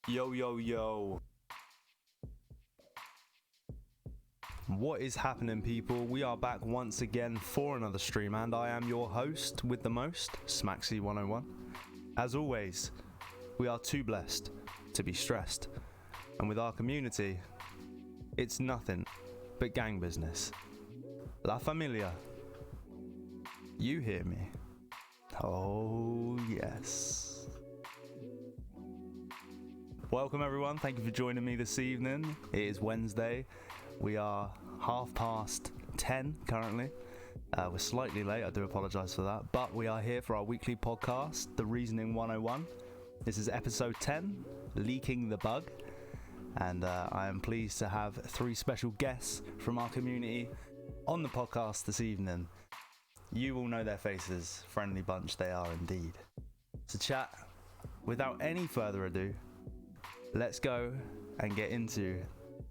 Yo, yo, yo. What is happening, people? We are back once again for another stream, and I am your host with the most, Smaxy101. As always, we are too blessed to be stressed, and with our community, it's nothing but gang business. La Familia. You hear me? Oh, yes. Welcome everyone, thank you for joining me this evening. It is Wednesday. We are 10:30 currently. We're slightly late, I do apologise for that. But we are here for our weekly podcast, The Reasoning 101. This is episode 10, Leaking the Bug. And I am pleased to have three special guests from our community on the podcast this evening. You all know their faces, friendly bunch they are indeed. So chat, without any further ado, let's go and get into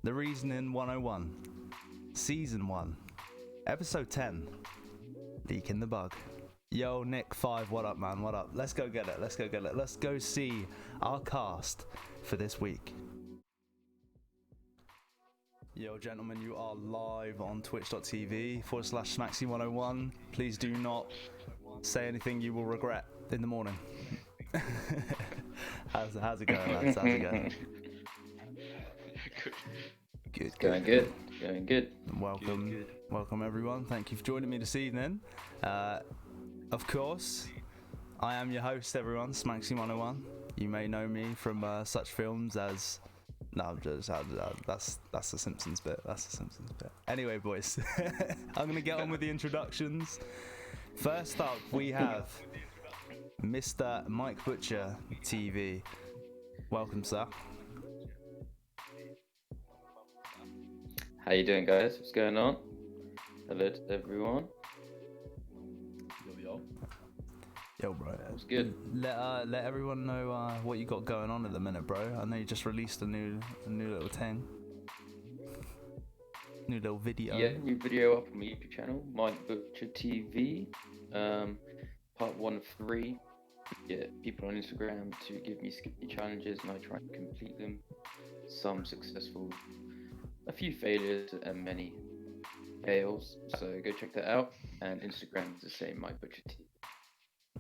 The Reasoning 101, Season 1, Episode 10, Leaking the Bug. Yo, Nick 5, what up, man? What up? Let's go get it. Let's go see our cast for this week. Yo, gentlemen, you are live on twitch.tv/Smaxy101. Please do not say anything you will regret in the morning. How's it going, lads? How's it going? Good. Going good. Welcome everyone. Thank you for joining me this evening. Of course, I am your host, everyone, Smaxy101. You may know me from such films as... No, that's the Simpsons bit. Anyway, boys, I'm gonna get on with the introductions. First up, we have Mr. Mike Butcher TV. Welcome, sir. How you doing, guys? What's going on? Hello to everyone. Yo, bro. What's good? Let everyone know what you got going on at the minute, bro. I know you just released a new little thing. New little video. Yeah, new video up on my YouTube channel, Mike Butcher TV. Part 1 of 3. Yeah, people on Instagram to give me skippy challenges and I try and complete them. Some successful, a few failures and many fails. So go check that out. And Instagram is the same, Mike Butcher TV.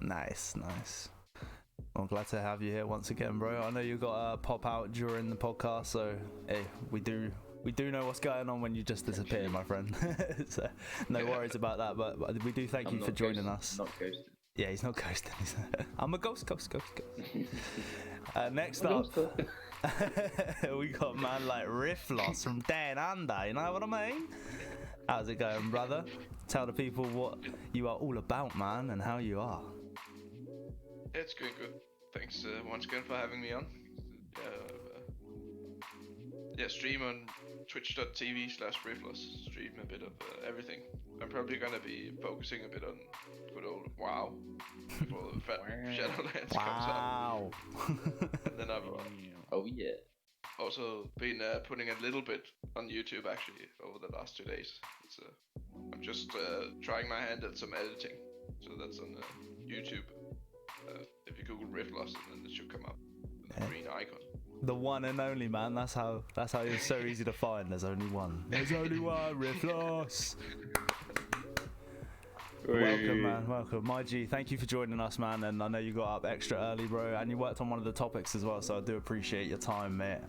Nice. Well, I'm glad to have you here once again, bro. I know you got to pop out during the podcast, so hey, we do know what's going on when you just disappear, my friend. So no worries about that, but we do thank you for joining us. Not ghosted. Yeah, he's not ghosting. I'm a ghost. Next up, we got a man like Riffloss from Down Under, you know what I mean? How's it going, brother? Tell the people what you are all about, man, and how you are. It's going good. Thanks once again for having me on. Stream on twitch.tv/Riffloss. Stream a bit of everything. I'm probably gonna be focusing a bit on good old WoW before the Shadowlands comes out. And then I've also been putting a little bit on YouTube actually over the last 2 days. I'm just trying my hand at some editing, so that's on YouTube. If you Google Riffloss, and then it should come up with the green icon. The one and only, man. That's how it's so easy to find. There's only one. Riffloss. Welcome, man. Welcome. My G, thank you for joining us, man. And I know you got up extra early, bro. And you worked on one of the topics as well, so I do appreciate your time, mate.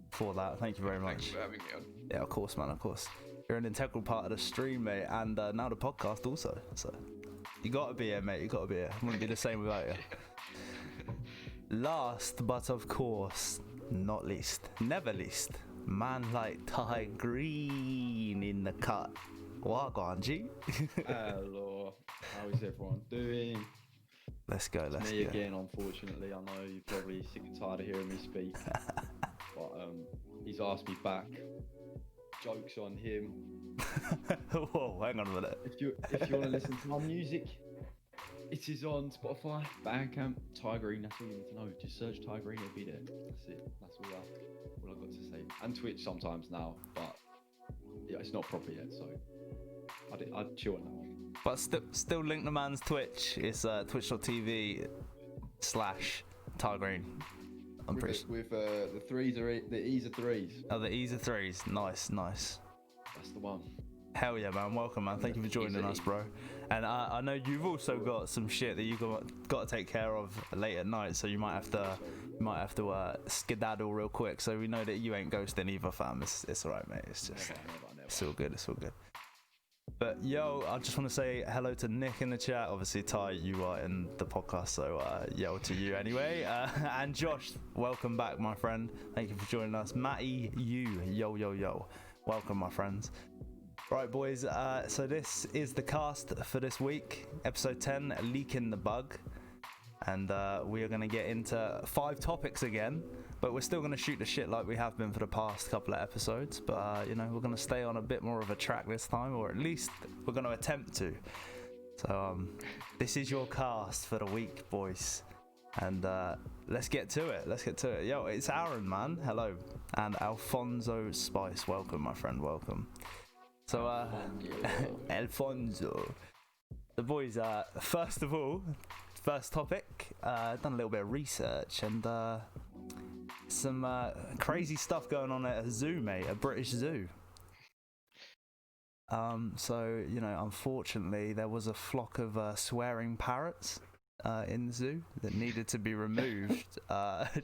For that, thank you very much. Thanks for having me on. Yeah, of course, man. Of course. You're an integral part of the stream, mate, and now the podcast also. So you gotta be here, mate. You gotta be here. It wouldn't be the same without you. Last, but of course, not least, never least, man like Ty Green in the cut. What on, G? Hello, how is everyone doing? Let's go. Me again, unfortunately. I know you're probably sick and tired of hearing me speak, but he's asked me back Jokes on him. Whoa, hang on a minute. If you want to listen to my music, it is on Spotify, Bandcamp, Ty Green. That's all you need to know. Just search Ty Green, it'll be there. That's it. That's all I've got to say. And Twitch sometimes now, but yeah, it's not proper yet, so I'd chill on that one. But still link the man's Twitch. It's twitch.tv/Ty Green. I'm pretty sure. With the threes are the E's are threes. Oh, the E's are threes. Nice. That's the one. Hell yeah, man. Welcome, man. Thank you for joining us, bro. And I know you've also got some shit that you got to take care of late at night, so you might have to skedaddle real quick. So we know that you ain't ghosting either, fam. It's alright, mate. It's just Never. it's all good. It's all good. But yo, I just want to say hello to Nick in the chat. Obviously, Ty, you are in the podcast, so yo to you anyway. And Josh, welcome back, my friend. Thank you for joining us. Matty, yo. Welcome, my friends. Right, boys. So this is the cast for this week, episode 10, Leaking the Bug. And we are going to get into 5 topics again, but we're still going to shoot the shit like we have been for the past couple of episodes. But, we're going to stay on a bit more of a track this time, or at least we're going to attempt to. So this is your cast for the week, boys. And let's get to it. Yo, it's Aaron, man. Hello. And Alfonso Spice. Welcome, my friend. Welcome. So, Alfonso. The boys, first of all, first topic, done a little bit of research and some crazy stuff going on at a zoo, mate, a British zoo. So, unfortunately, there was a flock of swearing parrots in the zoo that needed to be removed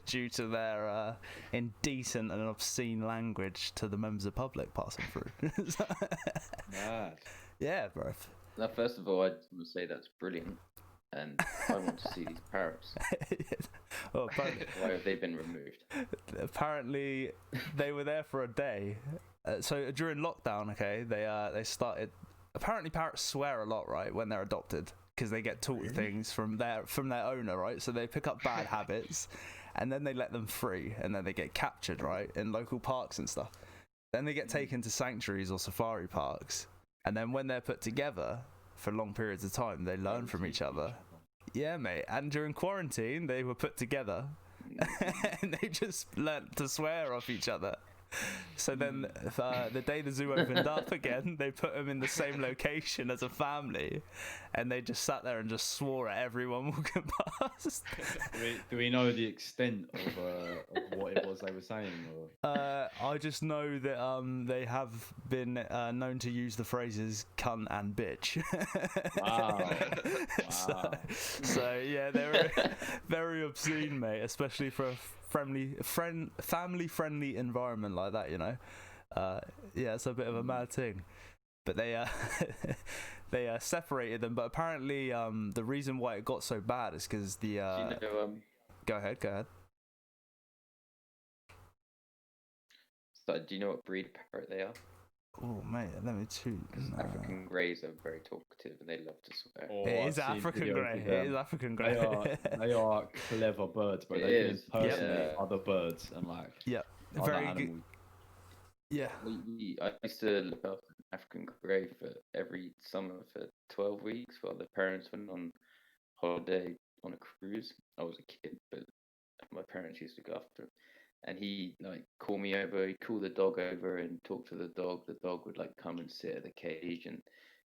due to their indecent and obscene language to the members of the public passing through. Mad. Yeah, bro. Now, first of all, I just want to say that's brilliant, and I want to see these parrots. Well, apparently, why have they been removed? Apparently, they were there for a day. So during lockdown, okay, they started. Apparently, parrots swear a lot, right, when they're adopted, because they get taught things from their owner, right? So they pick up bad habits, and then they let them free, and then they get captured, right, in local parks and stuff. Then they get taken to sanctuaries or safari parks, and then when they're put together for long periods of time, they learn from each other. Yeah, mate. And during quarantine, they were put together, and they just learnt to swear off each other. So then the day the zoo opened up again, they put them in the same location as a family, and they just sat there and just swore at everyone walking past. Do we know the extent of what it was they were saying? Or? I just know that they have been known to use the phrases cunt and bitch. Wow. So yeah, they're very obscene, mate, especially for a family-friendly environment like that, yeah, it's a bit of a mad thing. But they they separated them. But apparently, the reason why it got so bad is because the Go ahead. So, do you know what breed of parrot they are? Oh mate, let me choose. African greys are very talkative and they love to swear. It is African grey. It is African grey. They are clever birds, but they can impersonate other birds and very good. Yeah. I used to look after an African grey for every summer for 12 weeks while the parents went on holiday on a cruise. I was a kid, but my parents used to look after him. And he call me over, he'd call the dog over and talk to the dog. The dog would come and sit at the cage, and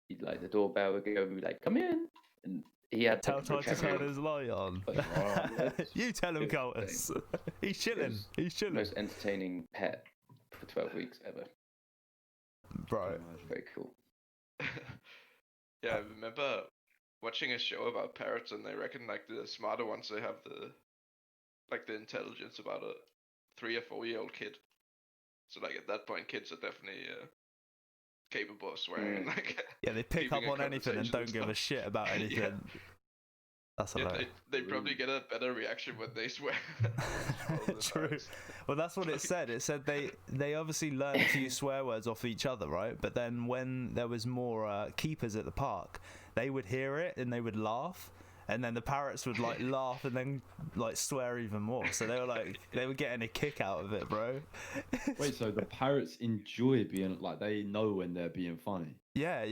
he'd the doorbell would go and be come in. And he had to turn his light on. You tell him, Curtis. He's chilling. Most entertaining pet for 12 weeks ever. Right. Very cool. Yeah, I remember watching a show about parrots, and they reckon the smarter ones, they have the intelligence about a 3 or 4 year old kid. So at that point, kids are definitely capable of swearing. Yeah, they pick up on anything and don't give a shit about anything. Yeah. That's hilarious. They probably get a better reaction when they swear. True. Well, that's what it said. It said they obviously learned to use swear words off each other, right? But then when there was more keepers at the park, they would hear it and they would laugh. and then the parrots would like laugh and then like swear even more. So they were getting a kick out of it, bro. Wait, so the parrots enjoy being like they know when they're being funny. Yeah.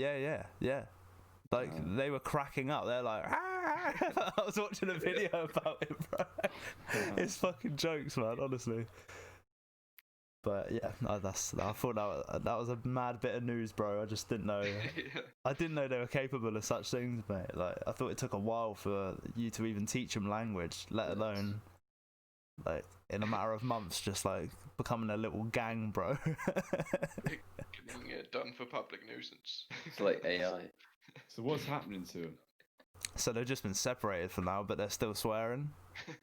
Like they were cracking up. They're like, ah! I was watching a video about it, bro. It's fucking jokes, man. Honestly. But yeah, no, I thought that was a mad bit of news, bro. I just didn't know. Yeah. I didn't know they were capable of such things, mate. Like I thought it took a while for you to even teach them language, let alone like in a matter of months, just like becoming a little gang, bro. Getting done for public nuisance. It's like AI. So what's happening to them? So they've just been separated for now, but they're still swearing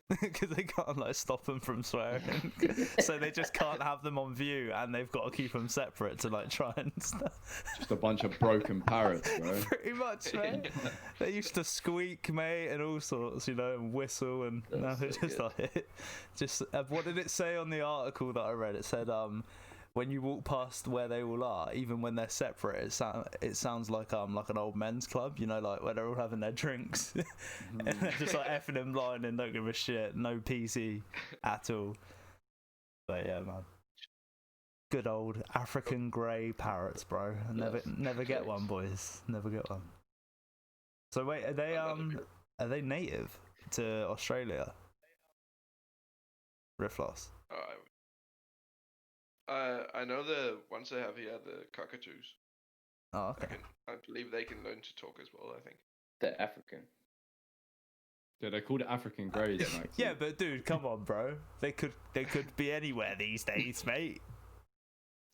because they can't like stop them from swearing. So they just can't have them on view, and they've got to keep them separate to like try and stuff. Just a bunch of broken parrots, bro. Pretty much, man. They used to squeak, mate, and all sorts, you know, and whistle, and now they're so just good. like, just what did it say on the article that I read? It said, when you walk past where they all are, even when they're separate, it sounds like an old men's club, you know, like where they're all having their drinks, and they're just like effing and blind and don't give a shit, no PC at all. But yeah, man. Good old African grey parrots, bro. Never get one, boys. Never get one. So wait, are they native to Australia? Riffloss. I know the ones they have here, the cockatoos. Oh, okay. I believe they can learn to talk as well. I think. They're African. Yeah, they called it African greys. Max. Yeah, but dude, come on, bro. They could be anywhere these days, mate.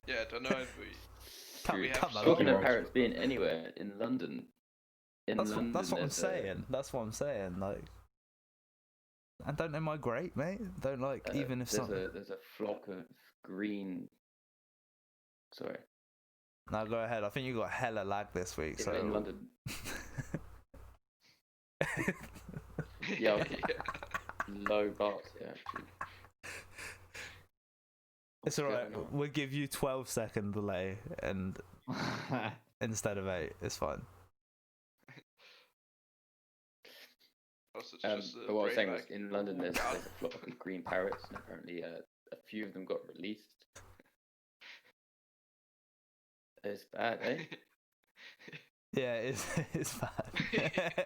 Yeah, I don't know if we. Come on. Talking of parrots being anywhere in London. That's what I'm there's saying. That's what I'm saying. Like, and don't they migrate, mate? Don't like even if something. There's a flock of green. Sorry. Now go ahead. I think you got hella lag this week. So In London. Yeah. Okay. Low bars. Yeah. Actually. It's alright. We'll give you 12-second delay and instead of 8. It's fine. But what I was saying was, in London, there's a flock of green parrots, and apparently a few of them got released. It's bad, eh? Yeah, it's bad.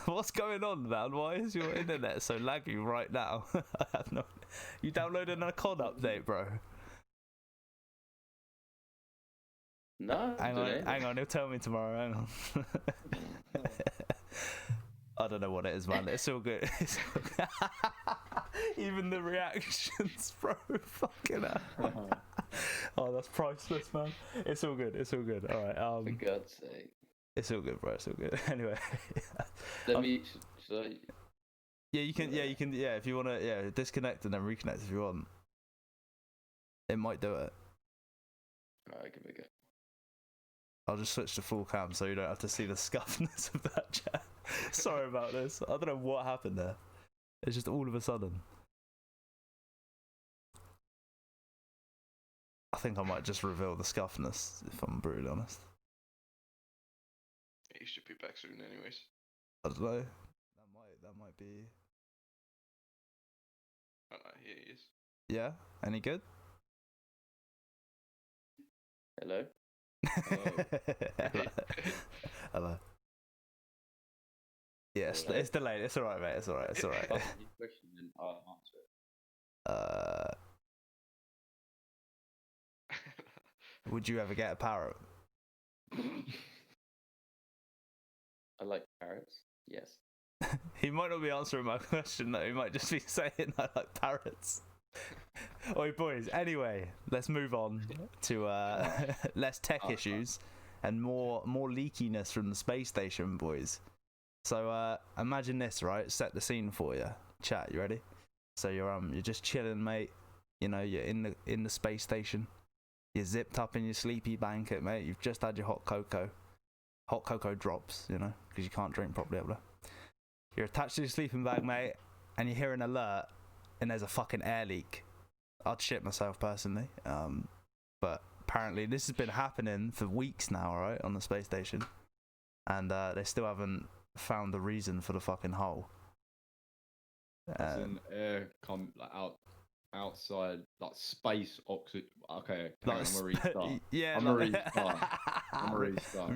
What's going on, man? Why is your internet so laggy right now? I have no. You downloaded a COD update, bro? No. Hang on. He'll tell me tomorrow. Hang on. I don't know what it is, man. It's all good. Even the reactions, bro. Fucking hell. Oh, that's priceless, man. It's all good. All right. For God's sake. It's all good, bro. It's all good. Anyway. Let me. Should I? Yeah, you can. Yeah, if you wanna. Yeah, disconnect and then reconnect if you want. It might do it. Alright, give it a go. I'll just switch to full cam so you don't have to see the scuffness of that chat. Sorry about this. I don't know what happened there. It's just all of a sudden. I think I might just reveal the scuffness if I'm brutally honest. He should be back soon, anyways. I don't know. That might be. Oh no, here he is. Yeah. Any good? Hello. Hello. Yes, Hello. it's delayed. It's alright, mate. It's alright. Ask me a question and I'll answer it. Would you ever get a parrot? I like parrots. Yes. He might not be answering my question though. He might just be saying I like parrots. Oi, boys. Anyway, let's move on to less tech issues and more leakiness from the space station, boys. So imagine this, right? Set the scene for you. Chat, you ready? So you're just chilling, mate. You know, you're in the space station. You're zipped up in your sleepy blanket, mate. You've just had your hot cocoa. Hot cocoa drops, you know, because you can't drink properly up there. You're attached to your sleeping bag, mate, and you hear an alert, and there's a fucking air leak. I'd shit myself personally, but apparently this has been happening for weeks now, right, on the space station, and they still haven't found the reason for the fucking hole. As in air come like outside, like space oxygen. Okay, hang on, I'm gonna restart. Yeah, I'm gonna restart.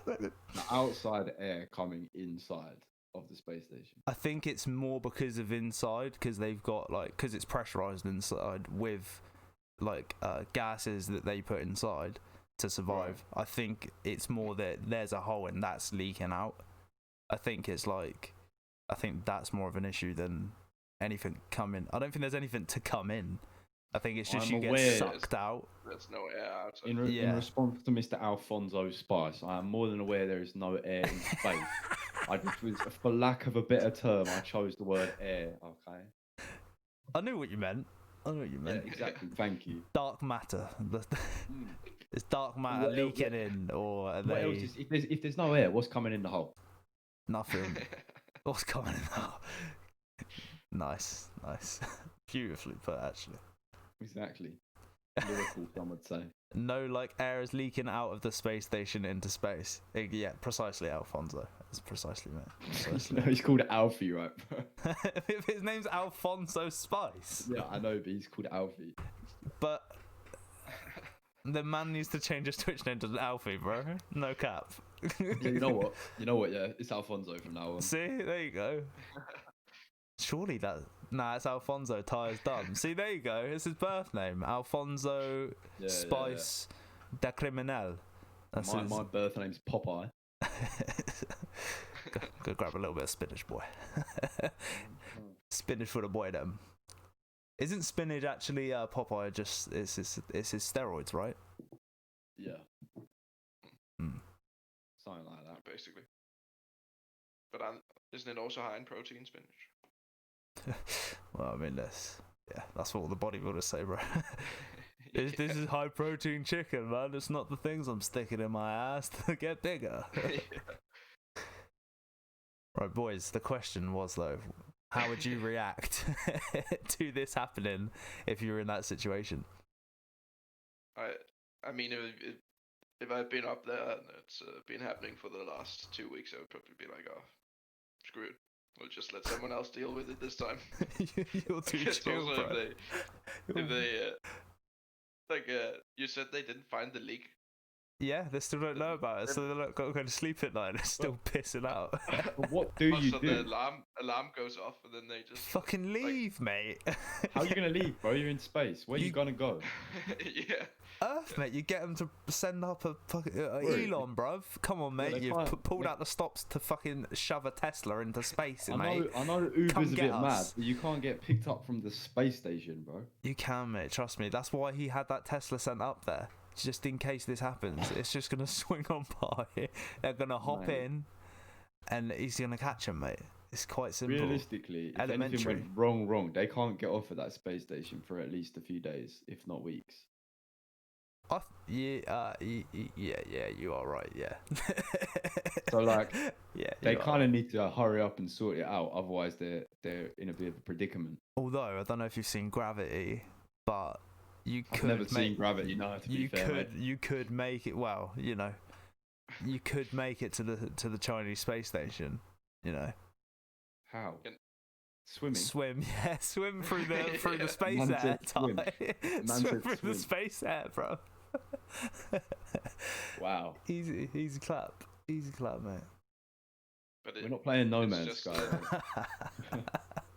The outside air coming inside of the space station. I think it's more because of inside, because they've got like, because it's pressurized inside with like gases that they put inside to survive. Right. I think it's more that there's a hole and that's leaking out. I think that's more of an issue than anything coming. I don't think there's anything to come in. I think it's just you get sucked out. There's no air out. In response to Mr. Alfonso Spice, I am more than aware there is no air in space. I just was, for lack of a better term, I chose the word air. Okay. I knew what you meant. Yeah, exactly. Thank you. Dark matter. Is dark matter leaking in, or are what else if there's no air, what's coming in the hole? Nothing. What's coming in the hole? Nice. Beautifully put, actually. Exactly. Lyrical, some would say. No, like air is leaking out of the space station into space. Yeah, precisely, Alfonso. That's precisely, mate. Precisely. No, he's called Alfie, right? His name's Alfonso Spice. Yeah, I know, but he's called Alfie. But the man needs to change his Twitch name to Alfie, bro. No cap. Yeah, you know what? Yeah, it's Alfonso from now on. See, there you go. Surely it's Alfonso. Tyre's done. See, there you go. It's his birth name, Alfonso Spice da Criminal. My birth name's Popeye. go grab a little bit of spinach, boy. Spinach for the boy, them. Isn't spinach actually Popeye? Just it's his steroids, right? Yeah. Something like that, basically. But isn't it also high in protein, spinach? Well, I mean, that's what all the bodybuilders say, bro. This is high protein chicken, man. It's not the things I'm sticking in my ass to get bigger. Right, boys, the question was, though, how would you react to this happening if you were in that situation? I mean, if I'd been up there and it's been happening for the last 2 weeks, I would probably be like, oh, screw it. We'll just let someone else deal with it this time. You're too chill, bro. If they you said they didn't find the leak. Yeah, they still don't know about it, so they're not going to sleep at night. They're still pissing out. But what do you do? The alarm goes off, and then they just fucking leave, mate. How are you gonna leave, bro? You're in space. Where are you gonna go? Yeah. Earth, mate. You get them to send up a fucking Elon, bruv. Come on, mate. You've pulled out the stops to fucking shove a Tesla into space, mate. I know Uber's a bit mad, but you can't get picked up from the space station, bro. You can, mate. Trust me. That's why he had that Tesla sent up there. Just in case this happens, it's just gonna swing on by. They're gonna hop in, and he's gonna catch him, mate. It's quite simple. Realistically, if anything went wrong, they can't get off at that space station for at least a few days, if not weeks. Yeah, you are right. Yeah. So like, they kind of need to hurry up and sort it out. Otherwise, they're in a bit of a predicament. Although I don't know if you've seen Gravity, but I've never seen Gravity. No, to be fair, mate. You could make it. Well, you know, you could make it to the Chinese space station. You know. How? Swimming. Swim through the space air. Swim through the space air, bro. Wow. Easy clap, mate. But we're not playing No Man's Sky.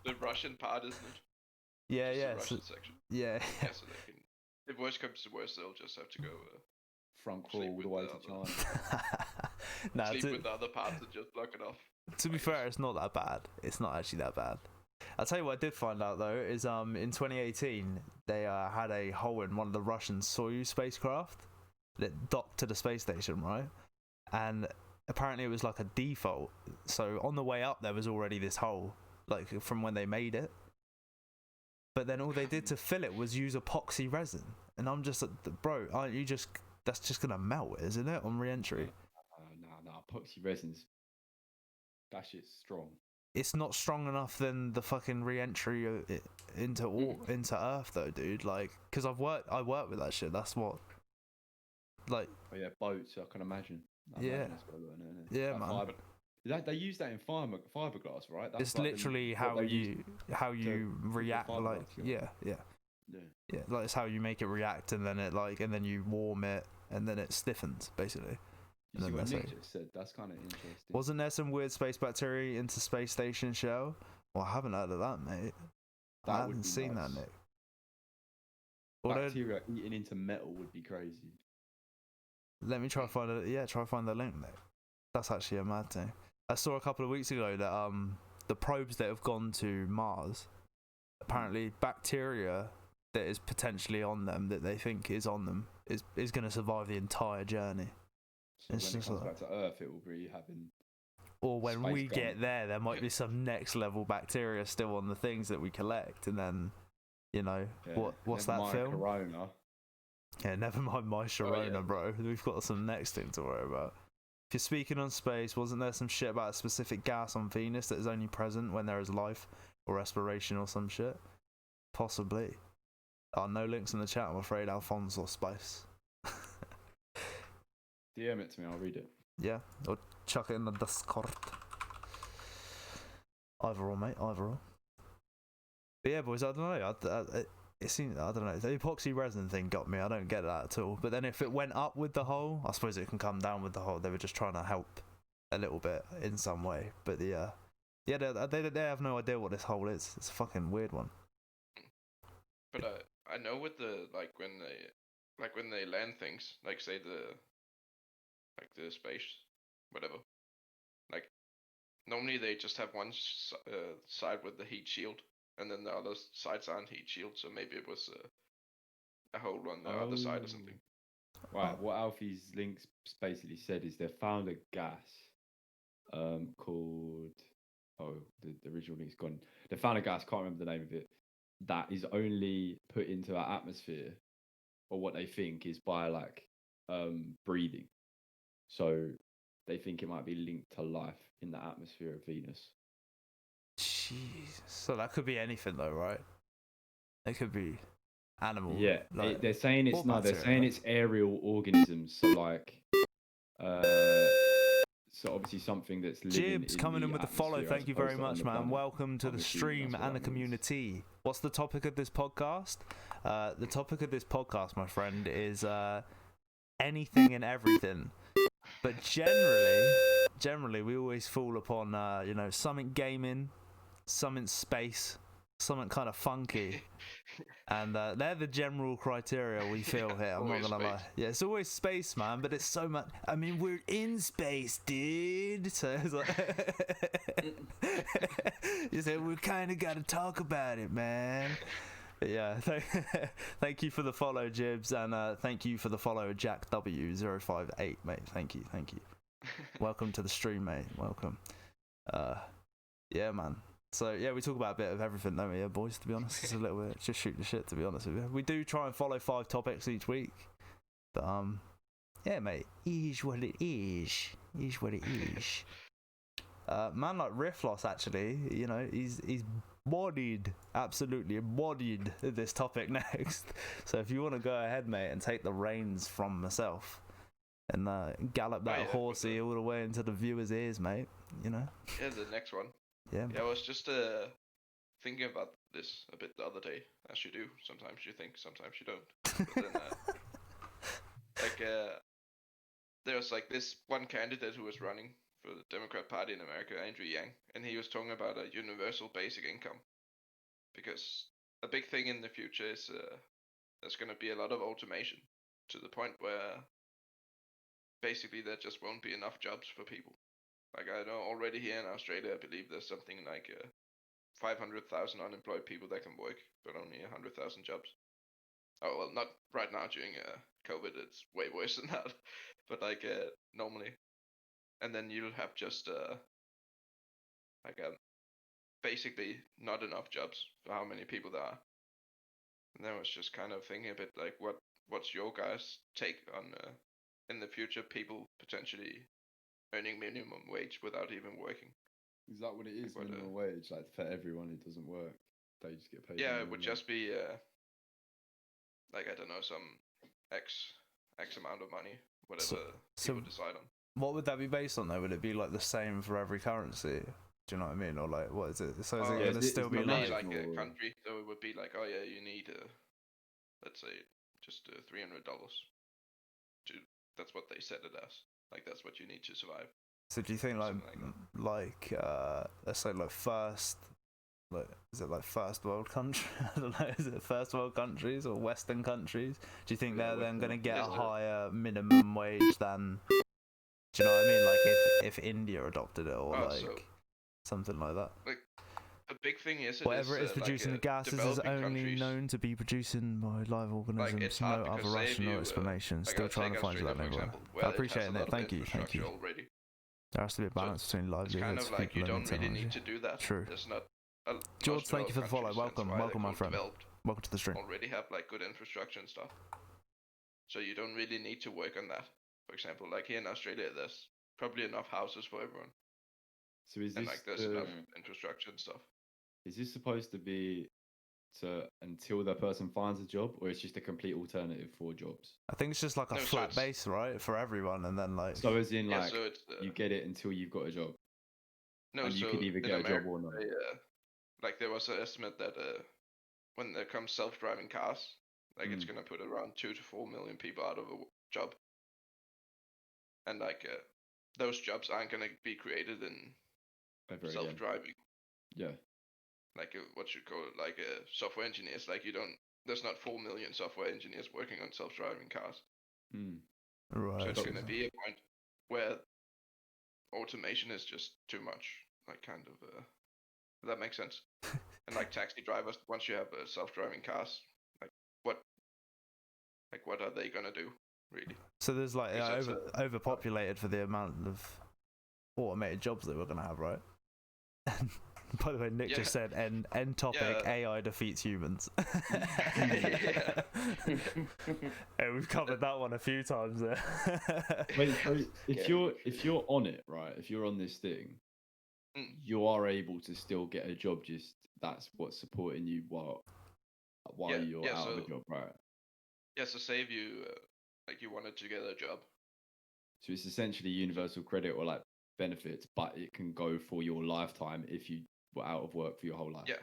The Russian part, isn't it? Yeah, the Russian section. Yeah. So they can, if worse comes to worse, they'll just have to go front crawl all the way to China. Sleep with the other parts and just block it off. To be fair, it's not that bad. It's not actually that bad. I'll tell you what I did find out though is in 2018 they had a hole in one of the Russian Soyuz spacecraft that docked to the space station, right? And apparently it was like a default. So on the way up there was already this hole, like from when they made it. But then all they did to fill it was use epoxy resin, and I'm just like, bro, aren't you just? That's just gonna melt, isn't it, on re-entry? No, epoxy resin's that shit's strong. It's not strong enough than the fucking re-entry into Earth though, dude. Like, because I work with that shit. That's what. Like. Oh yeah, boats. I can imagine. Yeah, man. That they use that in fiberglass, right? That's It's like literally what they use how you to react. fiberglass Like together. yeah. Like it's how you make it react, and then then you warm it, and then it stiffens basically. You see And what then Nick that's just said? That's kind of interesting. Wasn't there some weird space bacteria into space station shell? Well, I haven't heard of that, mate. That I would haven't be seen nuts. that, Nick. Although, Bacteria eating into metal would be crazy. let me try find the link, Nick. That's actually a mad thing. I saw a couple of weeks ago that the probes that have gone to Mars, apparently bacteria that is potentially on them, that they think is on them, is going to survive the entire journey. So It's when it just comes like- back to Earth, it will be having. Or when Space we gum. get there might be some next level bacteria still on the things that we collect, and then, what's never that mind film? Corona. Yeah, never mind my Sharona, yeah. bro. We've got some next thing to worry about. If you're speaking on space, wasn't there some shit about a specific gas on Venus that is only present when there is life or respiration or some shit? Possibly. No links in the chat, I'm afraid, Alphonse or Spice. DM it to me, I'll read it. Yeah, or chuck it in the Discord. Either or, mate, either or. But yeah, boys, I don't know. It seems, I don't know. The epoxy resin thing got me. I don't get that at all. But then if it went up with the hole, I suppose it can come down with the hole. They were just trying to help a little bit in some way. But they have no idea what this hole is. It's a fucking weird one. But I know with the when they land things, like say the space, whatever. Like normally they just have one side with the heat shield, and then the other sides aren't heat shield. So maybe it was a hole on the other side or something. Right, what Alfie's links basically said is they found a gas called the original link's gone. They found a gas, can't remember the name of it, that is only put into our atmosphere, or what they think is by like breathing. So they think it might be linked to life in the atmosphere of Venus. Jeez. So that could be anything though, right? It could be animal. Yeah, like, they're saying it's or no, they're bacteria. saying it's aerial organisms. So like, so obviously something that's living. Jibs coming in with the follow. atmosphere as Thank you very opposed to on much, the man. planet. Welcome to I'm the assuming stream that's what and the that means. community. What's the topic of this podcast? The topic of this podcast, my friend, is anything and everything. But generally, we always fall upon something gaming, something space, something kind of funky. And they're the general criteria we feel here. I'm not always gonna lie. space. Yeah, it's always space, man. But it's so much. I mean, we're in space, dude. So it's like, you say we kind of got to talk about it, man. But yeah, thank you for the follow, Jibs, and thank you for the follow, Jack W058, mate. Thank you. Welcome to the stream, mate. Welcome. Yeah, man. So yeah, we talk about a bit of everything, don't we, yeah, boys? To be honest, it's a little bit just shoot the shit. To be honest with you, we do try and follow 5 topics each week, but yeah, mate, is what it is. Is what it is. Man like Riffloss, actually, he's bodied, absolutely bodied this topic next. So if you want to go ahead, mate, and take the reins from myself and gallop that horsey all the way into the viewer's ears, mate. Yeah, the next one. Yeah. Yeah, I was just thinking about this a bit the other day, as you do. Sometimes you think, sometimes you don't. But then, there was like this one candidate who was running for the Democrat Party in America, Andrew Yang, and he was talking about a universal basic income. Because a big thing in the future is there's going to be a lot of automation, to the point where basically there just won't be enough jobs for people. Like I know already here in Australia, I believe there's something like 500,000 unemployed people that can work, but only 100,000 jobs. Oh well, not right now during COVID. It's way worse than that. But like normally, and then you'll have just basically not enough jobs for how many people there are. And then I was just kind of thinking a bit like, what's your guys' take on in the future people potentially earning minimum wage without even working? Is that what it is? Like what, Minimum wage, like for everyone who doesn't work, they just get paid. Yeah, it minimum would wage. just be like I don't know, some X amount of money, whatever So people decide on. What would that be based on though? Would it be like the same for every currency? Do you know what I mean? Or like, what is it? So is it Yeah, going to still it's be not Maybe like? like a or- country, so it would be like, oh yeah, you need let's say just $300 to. That's what they set it as. Like that's what you need to survive. So do you think like Something like let's say like first, like is it like first world country? I don't know. Is it first world countries or Western countries? Do you think Yeah, they're then going to Western. get a Yes, higher minimum wage than? Do you know what I mean? Like if India adopted it or like so something like that. like a big thing is Whatever it is like, producing the gases is developing only countries, known to be producing by live organisms. it's hard No other because say if rational you, explanation. like Still I'll trying take to find you Australia that for neighbour. example, I where it appreciate has a it. lot of Thank you. infrastructure already. There has to be a So balance between it's kind livelihoods of for like people you and don't really technology. need to do that. True. There's not. George, Most thank you for the developed follow. countries, Welcome, that's why welcome, they're my called friend. developed, Welcome to the stream. already have like good infrastructure and stuff. So you don't really need to work on that. For example, like here in Australia, there's probably enough houses for everyone, So is and this like there's enough infrastructure and stuff. is this supposed to be to until the person finds a job, or it's just a complete alternative for jobs? I think it's just like a No, so flat it's- base, right, for everyone, and then like. So as in Yeah, like so it's you get it until you've got a job, no, and you so could either in get a job America, or not. like there was an estimate that when there comes self-driving cars, like it's gonna put around 2 to 4 million people out of a job, and like those jobs aren't gonna be created in Ever again. self-driving. Yeah. Like what you call it, like software engineers. Like you don't. There's not 4 million software engineers working on self-driving cars. Hmm. Right. So it's I see. gonna be a point where automation is just too much. Like kind of. That makes sense. And like taxi drivers, once you have self-driving cars, like what are they gonna do, really? So there's like Because that's overpopulated for the amount of automated jobs that we're gonna have, right? By the way, Nick just said end topic, Yeah. AI defeats humans. Yeah. Hey, we've covered that one a few times there. Wait, so Yeah. if you're on it, right? If you're on this thing, Mm. you are able to still get a job. Just that's what's supporting you while you're out of a so- job, right? Yeah. So say if you like you wanted to get a job. So it's essentially universal credit or like benefits, but it can go for your lifetime if you were out of work for your whole life. Yeah.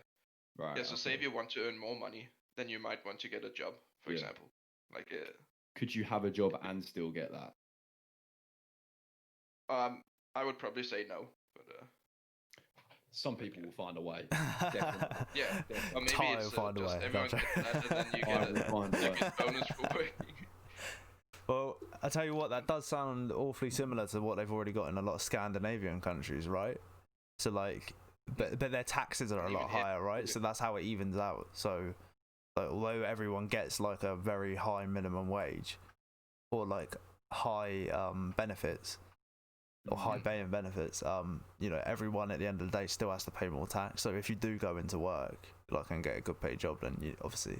Right. Yeah. So say okay. if you want to earn more money, then you might want to get a job, for Yeah. example. Like Could you have a job and still get that? I would probably say no, but Some people will find a way. Definitely. yeah. Or maybe Ty will it's find a just way. everyone Don't gets that, and then you I get will find a like way. a bonus for working. Well, I tell you what, that does sound awfully similar to what they've already got in a lot of Scandinavian countries, right? So like, but their taxes are a lot Even here. higher, right? So that's how it evens out. So, like, although everyone gets like a very high minimum wage, or like high benefits, or high paying benefits, you know, everyone at the end of the day still has to pay more tax. So if you do go into work, like, and get a good paid job, then you obviously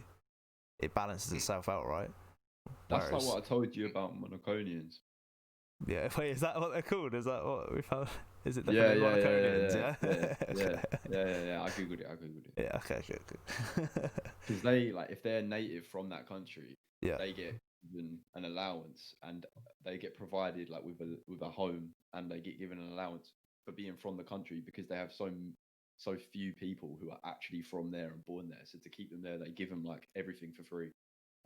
it balances itself out, right? That's Whereas- like what I told you about Monaconians. Yeah, wait, is that what they're called? Is that what we found? Is it the Yeah. Okay. Yeah. I googled it. Yeah, okay, good. Because they like if they're native from that country, Yeah. they get given an allowance and they get provided like with a home and they get given an allowance for being from the country because they have so few people who are actually from there and born there. So to keep them there, they give them like everything for free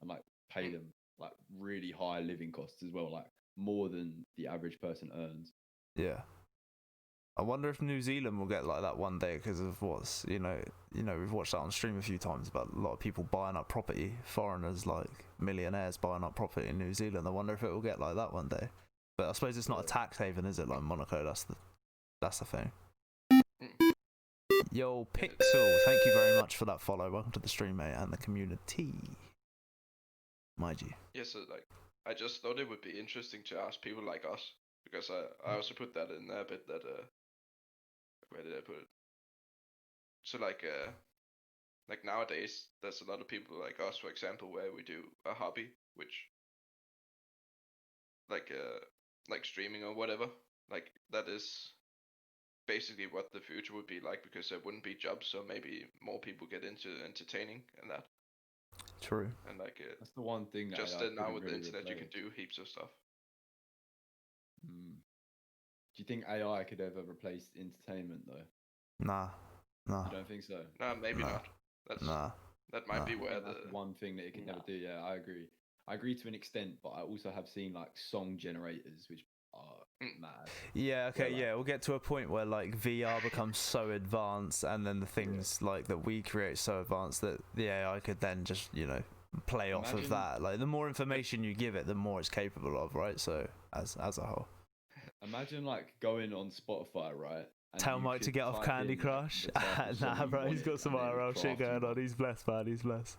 and like pay them like really high living costs as well, like more than the average person earns. Yeah. I wonder if New Zealand will get like that one day because of what's, you know, we've watched that on stream a few times about a lot of people buying up property, foreigners like millionaires buying up property in New Zealand. I wonder if it will get like that one day. But I suppose it's not a tax haven, is it? Like Monaco, that's the thing. Yo, Pixel, thank you very much for that follow. Welcome to the stream, mate, and the community. Mind you. Yeah, so like I just thought it would be interesting to ask people like us because I also put that in there a bit that where did I put it? So like nowadays there's a lot of people like us, for example, where we do a hobby which like streaming or whatever. Like that is basically what the future would be like because there wouldn't be jobs, so maybe more people get into entertaining and that. True. And like That's the one thing that just AI now couldn't with the really internet you can replace. do heaps of stuff. you think AI could ever replace entertainment though? Nah, nah, You don't think so? No, maybe Nah. not. That's nah. that might Nah. be I where think that's the one thing that it could never No. do. Yeah, I agree. I agree to an extent, but I also have seen like song generators which are mad. Yeah, okay, Where, like- yeah. We'll get to a point where like VR becomes so advanced, and then the things like that we create so advanced that the AI could then just play off of Imagine- that. Like the more information you give it, the more it's capable of, right? So as a whole. Imagine like going on Spotify, right? and Tell you Mike to could get off type Candy in, like, Crush. the type of song Nah, you bro, he's wanted, got some and then it would IRL shit craft going you on. He's blessed, man. He's blessed.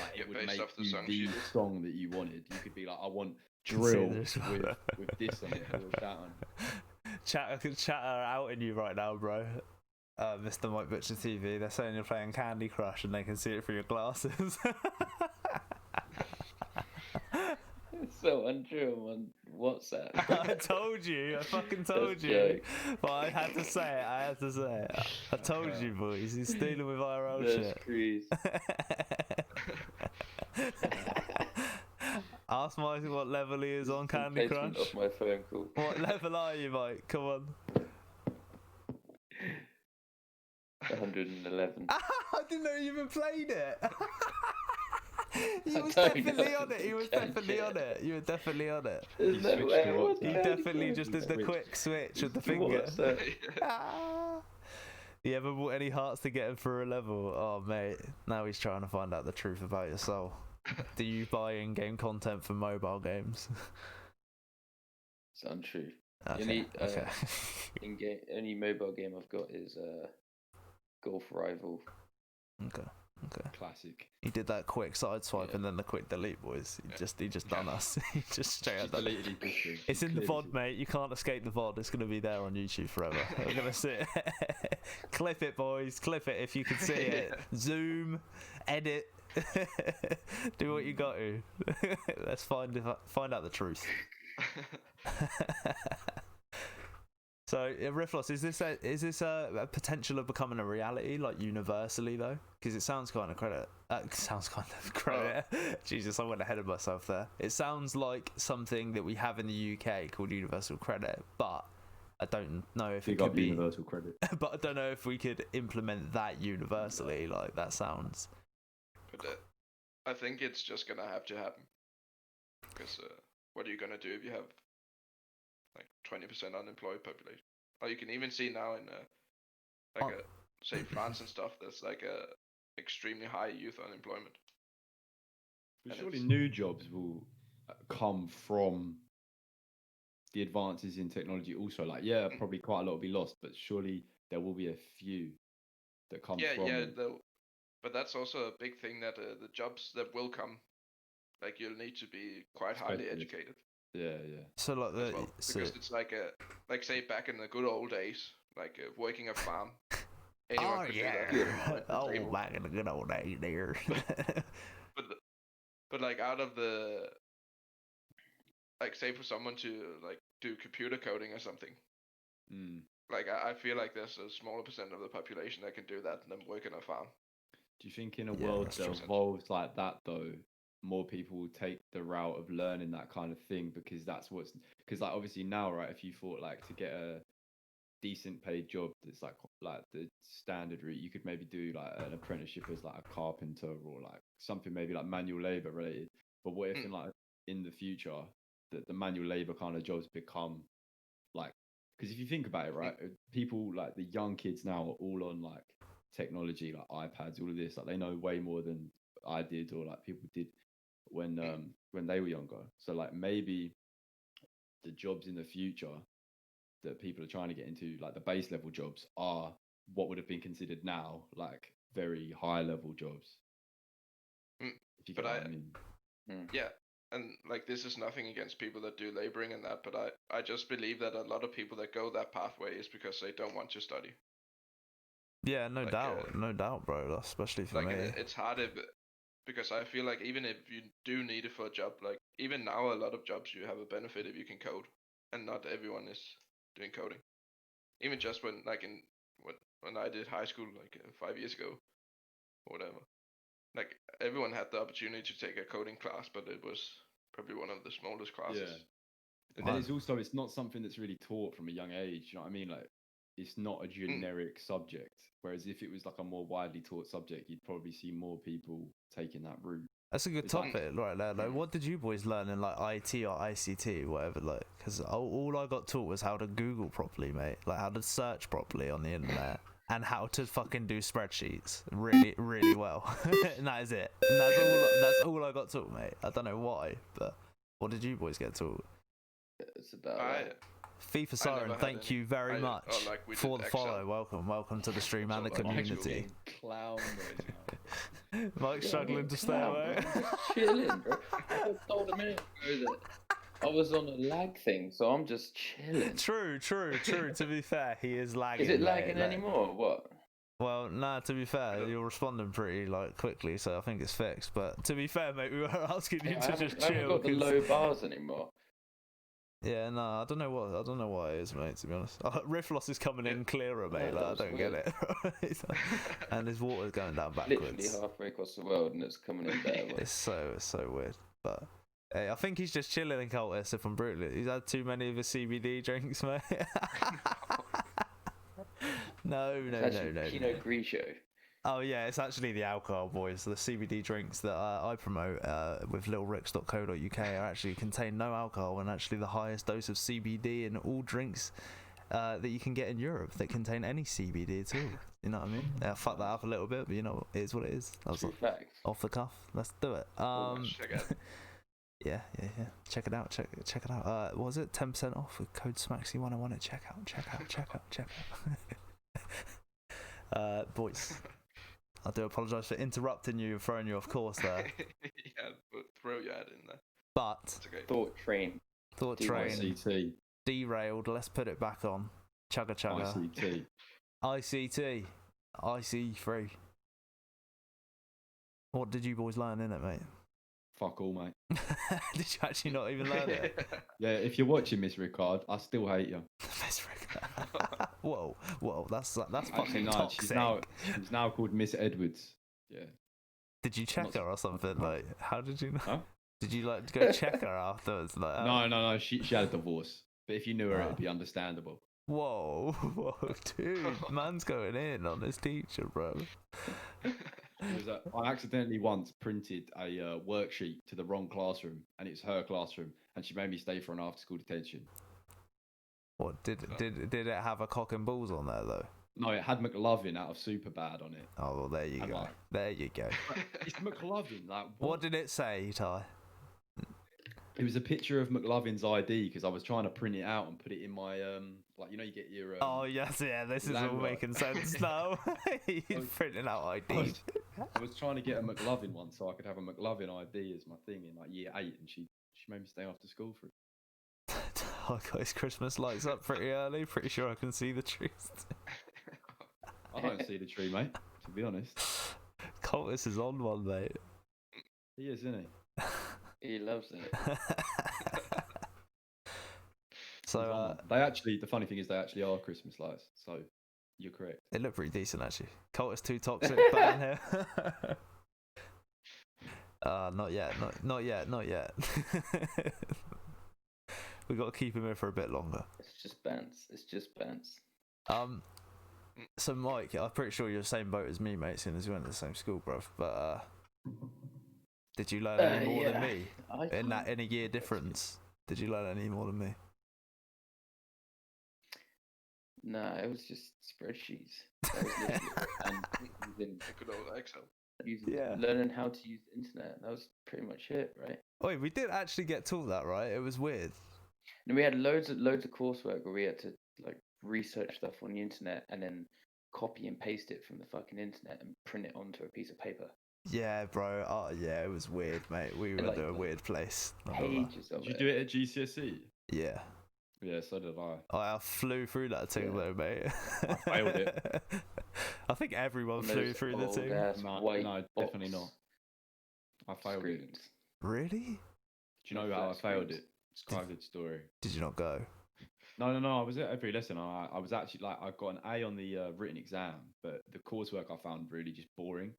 Like, Yeah, it would based make off the you songs the you- song that you wanted. You could be like, I want Consider drill this one. with this on it or that on. Chat are outing you right now, bro. Mr. Mike Butcher TV. They're saying you're playing Candy Crush and they can see it through your glasses. It's so untrue on WhatsApp. I told you. I fucking told That's you. joke. But I had to say it. I had to say it. I told you, boys. He's stealing with IRL That's shit. crazy. Ask Mike what level he is on Candy Placement Crush. of my phone call. What level are you, Mike? Come on. 111. I didn't know you even played it. You I was don't definitely know. on it. You was Can't definitely get on it. You were definitely on it. There's He no switched way to I was WhatsApp. He Candy definitely Crush. just did the Switch. quick switch with the To finger. WhatsApp. Ah. You ever bought any hearts to get him through a level? Oh, mate. Now he's trying to find out the truth about your soul. Do you buy in-game content for mobile games? It's untrue. Okay. Only, okay. in-game, only mobile game I've got is Golf Rival. okay. Okay. Classic. He did that quick side swipe Yeah. and then the quick delete, boys. He Yeah. just done us. He just straight She's out done. deleted his history. It's in the Clearly VOD, mate. You can't escape the VOD. It's going to be there on YouTube forever. We're going to see it. Clip it, boys. Clip it if you can see it. Zoom, edit. Do what you got to. Let's find out the truth. So, Riffloss, is this a potential of becoming a reality, like universally though? Because it sounds kind of credit. Jesus, I went ahead of myself there. It sounds like something that we have in the UK called universal credit, but I don't know if Big it could up be. universal credit. But I don't know if we could implement that universally. Like that sounds. But I think it's just gonna have to happen. Because what are you gonna do if you have like 20% unemployed population? Or you can even see now in say France and stuff. There's like a extremely high youth unemployment. But And surely it's- new jobs will come from the advances in technology also. Like, yeah, probably quite a lot will be lost, but surely there will be a few that come Yeah, from yeah. it. But that's also a big thing that the jobs that will come, like you'll need to be quite highly Specialist. educated Yeah, yeah. So like as the well. so, Because it's like say back in the good old days, like working a farm. Anyone could do that. oh Able. back in the good old days there. But like out of the like say for someone to like do computer coding or something, Mm. like I feel like there's a smaller percent of the population that can do that than work in a farm. Do you think in a Yeah, world that's that true. evolves like that, though, more people will take the route of learning that kind of thing because that's what's because like obviously now, right? If you thought like to get a decent paid job that's like the standard route, you could maybe do like an apprenticeship as like a carpenter or like something maybe like manual labor related. But what if in the future that the manual labor kind of jobs become like because if you think about it, right, people like the young kids now are all on like technology, like iPads, all of this, like they know way more than I did or like people did when they were younger. So like maybe the jobs in the future that people are trying to get into, like the base level jobs, are what would have been considered now like very high level jobs. Mm, If you but get what I- I mean. Yeah, and like this is nothing against people that do laboring and that, but I just believe that a lot of people that go that pathway is because they don't want to study. Yeah, no Like, doubt, no doubt, bro. Especially for Like me. it's hard because I feel like even if you do need it for a job, like even now a lot of jobs you have a benefit if you can code, and not everyone is doing coding. Even just when like when I did high school like 5 years ago, or whatever, like everyone had the opportunity to take a coding class, but it was probably one of the smallest classes. Yeah. And then it's not something that's really taught from a young age. You know what I mean? Like, it's not a generic subject. Whereas if it was like a more widely taught subject, you'd probably see more people taking that route. That's a good It's like- topic right there. Like, what did you boys learn in like IT or ICT, whatever? Like, because all I got taught was how to Google properly, mate. Like how to search properly on the internet and how to fucking do spreadsheets really, really well. And that is it. And that's all I got taught, mate. I don't know why, but what did you boys get taught? It's about FIFA I Siren, never had thank any. you very much like, we for did the Excel. follow. Welcome to the stream and the So, like, community. Clown Mike's struggling to stay away. I'm just chilling, bro. I told a minute ago that I was on a lag thing, so I'm just chilling. True. To be fair, he is lagging. Is it mate, lagging like- anymore? Or what? Well, nah, to be fair, you're responding pretty like quickly, so I think it's fixed. But to be fair, mate, we were asking you I to haven't, just I haven't chill. got the 'cause- low bars anymore. Yeah, no, I don't know what it is, mate. To be honest, Riff loss is coming in clearer, mate. Yeah, Like, I that's don't get weird. it. And his water's going down Literally backwards. halfway across the world, and it's coming in better. It's so weird. But hey, I think he's just chilling in Cultus. If I'm brutal, he's had too many of his CBD drinks, mate. No. Pinot Grigio. Oh yeah, it's actually the alcohol, boys. The CBD drinks that I promote with lilricks.co.uk are actually contain no alcohol and actually the highest dose of CBD in all drinks that you can get in Europe that contain any CBD at all. You know what I mean? Yeah, fuck that up a little bit, but you know, it is what it is. I was True like, facts. off the cuff. Let's do it. Check it out. Yeah. Check it out. Check it out. What was it? 10% off with code SMAXY101 at checkout. Boys, I do apologise for interrupting you and throwing you off course there. Yeah, but throw your head in there. But It's okay. Thought train. thought DYC. train ICT. derailed. Let's put it back on. Chugga. ICT. ICT. IC3. What did you boys learn in it, mate? Fuck all, mate. Did you actually not even learn it? Yeah, if you're watching Miss Ricard, I still hate you. Miss Rick. Whoa, that's Actually, fucking no, toxic. she's now called Miss Edwards. Yeah. Did you check not- her or something? Like, how did you know? Huh? Did you like go check her afterwards? Like, No. She had a divorce. But if you knew her, it'd be understandable. Whoa, dude, man's going in on his teacher, bro. I accidentally once printed a worksheet to the wrong classroom, and it's her classroom, and she made me stay for an after-school detention. What did it have a cock and balls on there though? No, it had McLovin out of Superbad on it. Oh well, there you I'm go. like- There you go. It's McLovin. Like, What did it say, Ty? It was a picture of McLovin's ID because I was trying to print it out and put it in my like you get your. Oh yes, yeah. This is all landmark. making sense now. He's printing out ID. I was trying to get a McLovin one so I could have a McLovin ID as my thing in like year 8, and she made me stay after school for it. I got his Christmas lights up pretty early. Pretty sure I can see the trees. I don't see the tree, mate. To be honest, Cultus is on one, mate. he is, isn't he? He loves it. So He's on one. They actually, the funny thing is, they actually are Christmas lights. So you're correct. it looked pretty decent actually. Cultus too toxic, but in here. Not yet. We got to keep him here for a bit longer. It's just bants. So Mike, I'm pretty sure you're the same boat as me, mate, seeing as we went to the same school, bruv. But did you learn any more than me in a year difference? Did you learn any more than me? Nah, it was just spreadsheets. That was literally and Good old Excel. learning how to use the internet. That was pretty much it, right? Wait, we did actually get taught that, right? It was weird. And we had loads of coursework where we had to like research stuff on the internet and then copy and paste it from the fucking internet and print it onto a piece of paper. Yeah, bro. Oh, yeah, it was weird, mate. We were like, in a weird place. not gonna lie. Pages of Did you it. do it at GCSE? Yeah. Yeah, so did I. I flew through that thing, Yeah. though, mate. I failed it. I think everyone On flew those through the thing. old-ass No, white no, definitely box not. I failed it. screens. Really? Do you know how I Flat failed screens. it? It's quite a good story. Did you not go? No. I was at every lesson. I was actually like, I got an A on the written exam, but the coursework I found really just boring.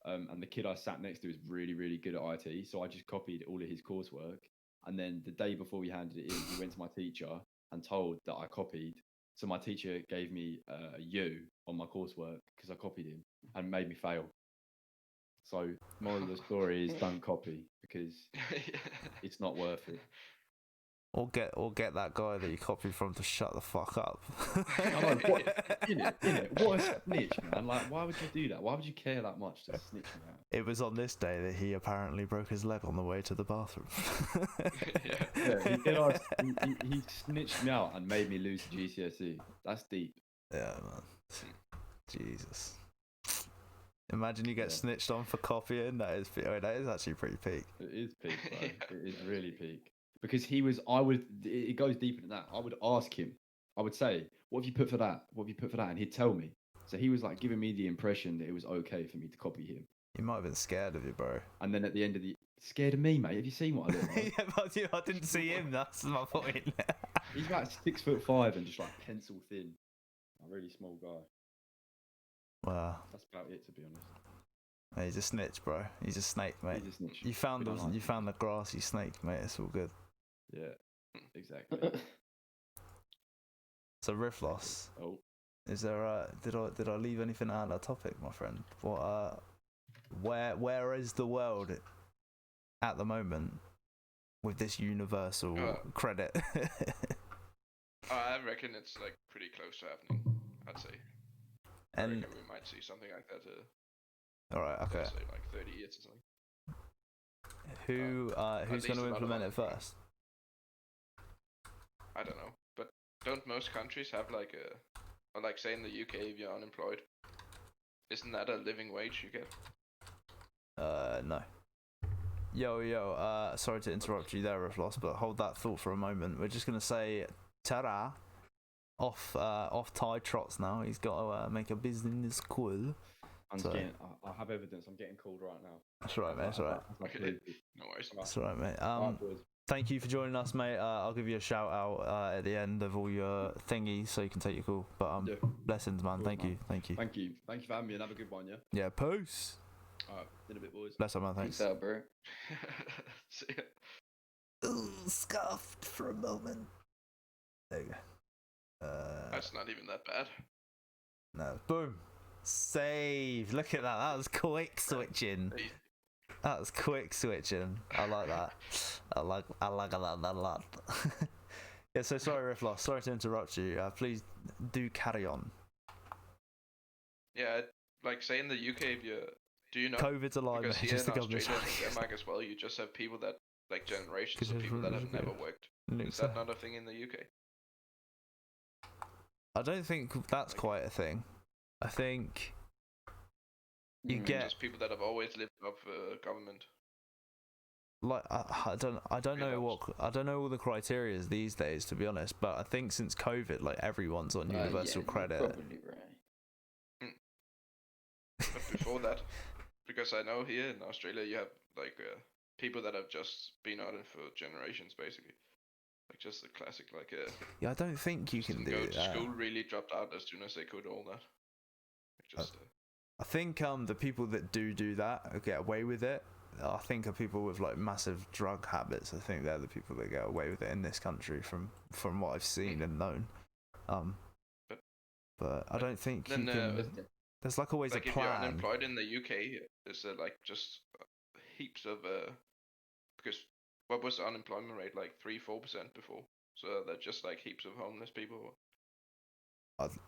And the kid I sat next to is really, really good at IT, so I just copied all of his coursework And then the day before we handed it in, we went to my teacher and told that I copied. So my teacher gave me a U on my coursework because I copied him and made me fail. So moral of the story is don't copy because it's not worth it. Or get that guy that you copied from to shut the fuck up. I know, what a snitch, man. Like, why would you do that? Why would you care that much to snitch me out? It was on this day that he apparently broke his leg on the way to the bathroom. He snitched me out and made me lose the GCSE. That's deep. Yeah, man. Jesus. Imagine you get snitched on for copying. That is actually pretty peak. It is peak, bro. It is really peak. Because it goes deeper than that. I would ask him, I would say, what have you put for that? What have you put for that? And he'd tell me. So he was like giving me the impression that it was okay for me to copy him. He might have been scared of you, bro. And then at the end of scared of me, mate. Have you seen what I look like? Yeah, but I didn't see him. That's my point. He's like 6'5" and just like pencil thin. A really small guy. Wow. That's about it, to be honest. He's a snitch, bro. He's a snake, mate. He's a snitch. You found the grassy snake, mate. It's all good. Yeah, exactly. So Riffloss. Oh. Is there did I leave anything out of that topic, my friend? What where is the world at the moment with this universal credit? I reckon it's like pretty close to happening, I'd say. I reckon we might see something like that alright, okay. say like 30 years or something. Who's going to implement it first? I don't know, but don't most countries have like or like say in the UK if you're unemployed, isn't that a living wage you get? No. Yo, sorry to interrupt you there, Riffloss, but hold that thought for a moment. We're just gonna say ta-ra off Ty trots now. He's got to make a business call. I have evidence. I'm getting called right now. That's right, mate. That's right. Okay. No worries. That's right, mate. Thank you for joining us, mate. I'll give you a shout out at the end of all your thingies so you can take your call. But blessings, man. Thank you. Thank you for having me and have a good one, yeah? Yeah, peace. Alright, in a bit, boys. Bless up, man. Thanks. Peace out, bro. See ya. Ooh, scuffed for a moment. There you go. That's not even that bad. No. Boom. Save. Look at that. That was quick switching. That was quick switching. I like that. I like that a lot. Yeah, so sorry, Riffloss. Sorry to interrupt you. Please do carry on. Yeah, like say in the UK, do you know? COVID's alive, because mate. here Just in the Australia government's and Denmark as well, you just have people that, like generations of people that have never worked. Is that not a thing in the UK? I don't think that's quite a thing. I think you get just people that have always lived up for government. Like I don't know all the criteria these days, to be honest. But I think since COVID, like everyone's on universal credit. Probably right. But before that, because I know here in Australia you have like people that have just been on it for generations, basically. Like just the classic, like yeah, I don't think you can do go that. to school, really dropped out as soon as they could, all that. Like just, I think the people that do that get away with it. I think are people with like massive drug habits. I think they're the people that get away with it in this country, from what I've seen and known. But I don't think you can. There's like always like a plan. If you're unemployed in the UK, is there like just heaps of because what was the unemployment rate, like 3-4% before? So they're just like heaps of homeless people.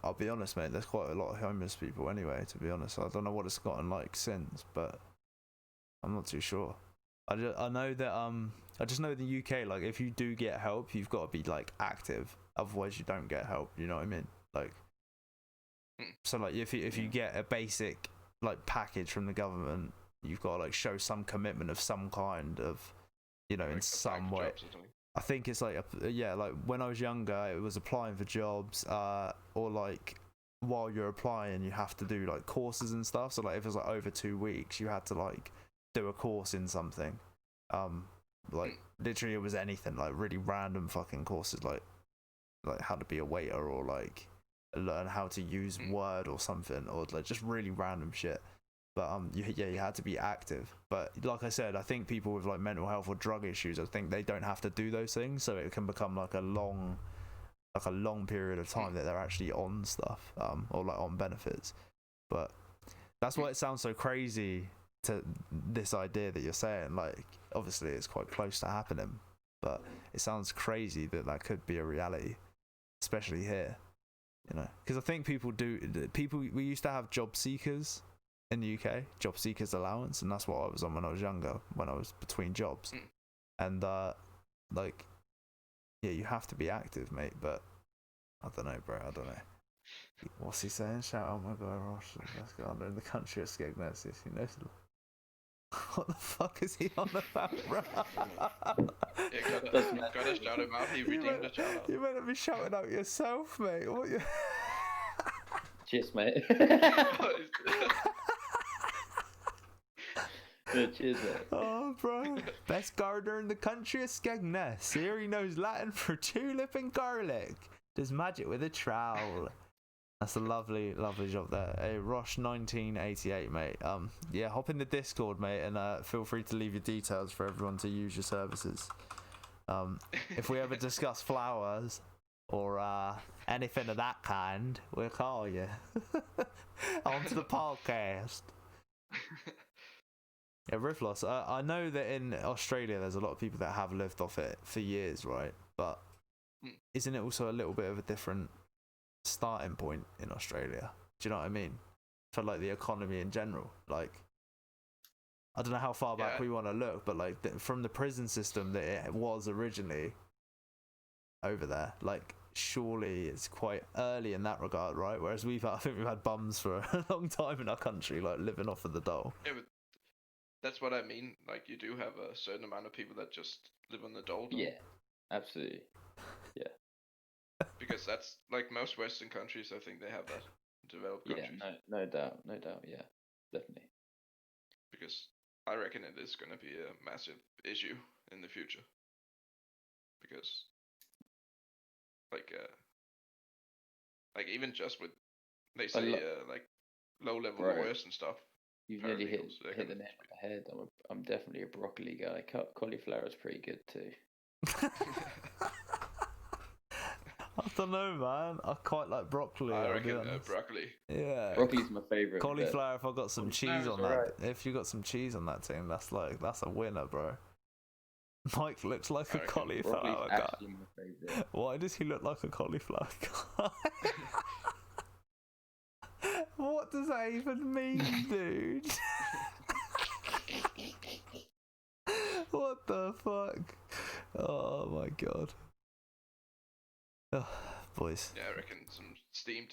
I'll be honest, mate. There's quite a lot of homeless people anyway. To be honest, I don't know what it's gotten like since, but I'm not too sure. I know that I just know in the UK, like if you do get help, you've got to be like active. Otherwise, you don't get help. You know what I mean? Like, so like if you get a basic like package from the government, you've got to like show some commitment of some kind of, you know, like in some way. I think it's like like when I was younger, it was applying for jobs, or like while you're applying, you have to do like courses and stuff. So like if it was like over 2 weeks, you had to like do a course in something. Like literally it was anything, like really random fucking courses, like how to be a waiter, or like learn how to use Word or something, or like just really random shit. But you had to be active. But like I said, I think people with like mental health or drug issues, I think they don't have to do those things, so it can become like a long period of time that they're actually on stuff, or like on benefits. But that's why it sounds so crazy to this idea that you're saying. Like, obviously it's quite close to happening, but it sounds crazy that could be a reality, especially here, you know, because I think we used to have job seekers in the UK, job seekers allowance, and that's what I was on when I was younger, when I was between jobs. And like, yeah, you have to be active, mate, but I don't know, bro, I don't know. What's he saying? Shout out my guy Ross, let's go under in the country of Skegness, if he knows. What the fuck is he on about, bro? Yeah, gotta shout him out. He redeemed the shout out. You better be shouting out yourself, mate. What you... Cheers, mate. Yeah, cheers, mate. Oh, bro. Best gardener in the country of Skegness. Here he knows Latin for tulip and garlic. Does magic with a trowel. That's a lovely job there. Hey, Rosh 1988, mate. Yeah, hop in the Discord, mate, and feel free to leave your details for everyone to use your services. If we ever discuss flowers or anything of that kind, we'll call you. Onto the podcast. Yeah, riff loss. I know that in Australia there's a lot of people that have lived off it for years, right? But isn't it also a little bit of a different starting point in Australia? Do you know what I mean? For like the economy in general. Like, I don't know how far back we want to look, but like from the prison system that it was originally over there, like surely it's quite early in that regard, right? Whereas I think we've had bums for a long time in our country, like living off of the dole. Yeah, but that's what I mean. Like, you do have a certain amount of people that just live on the dole. Yeah, absolutely. Yeah. Because that's like most Western countries. I think they have that. Developed countries. Yeah, no doubt. Yeah, definitely. Because I reckon it is going to be a massive issue in the future. Because like even just with, they say like low level lawyers and stuff. You've nearly hit the nail on the head. I'm definitely a broccoli guy. Cauliflower is pretty good too. I don't know, man. I quite like broccoli. I reckon broccoli. Yeah. Broccoli's my favourite. Cauliflower, if I got some cheese on that, if you got some cheese on that team, that's a winner, bro. Mike looks like a cauliflower guy. My favourite. Why does he look like a cauliflower guy? What does that even mean, dude? What the fuck? Oh my god. Oh, boys. Yeah, I reckon some steamed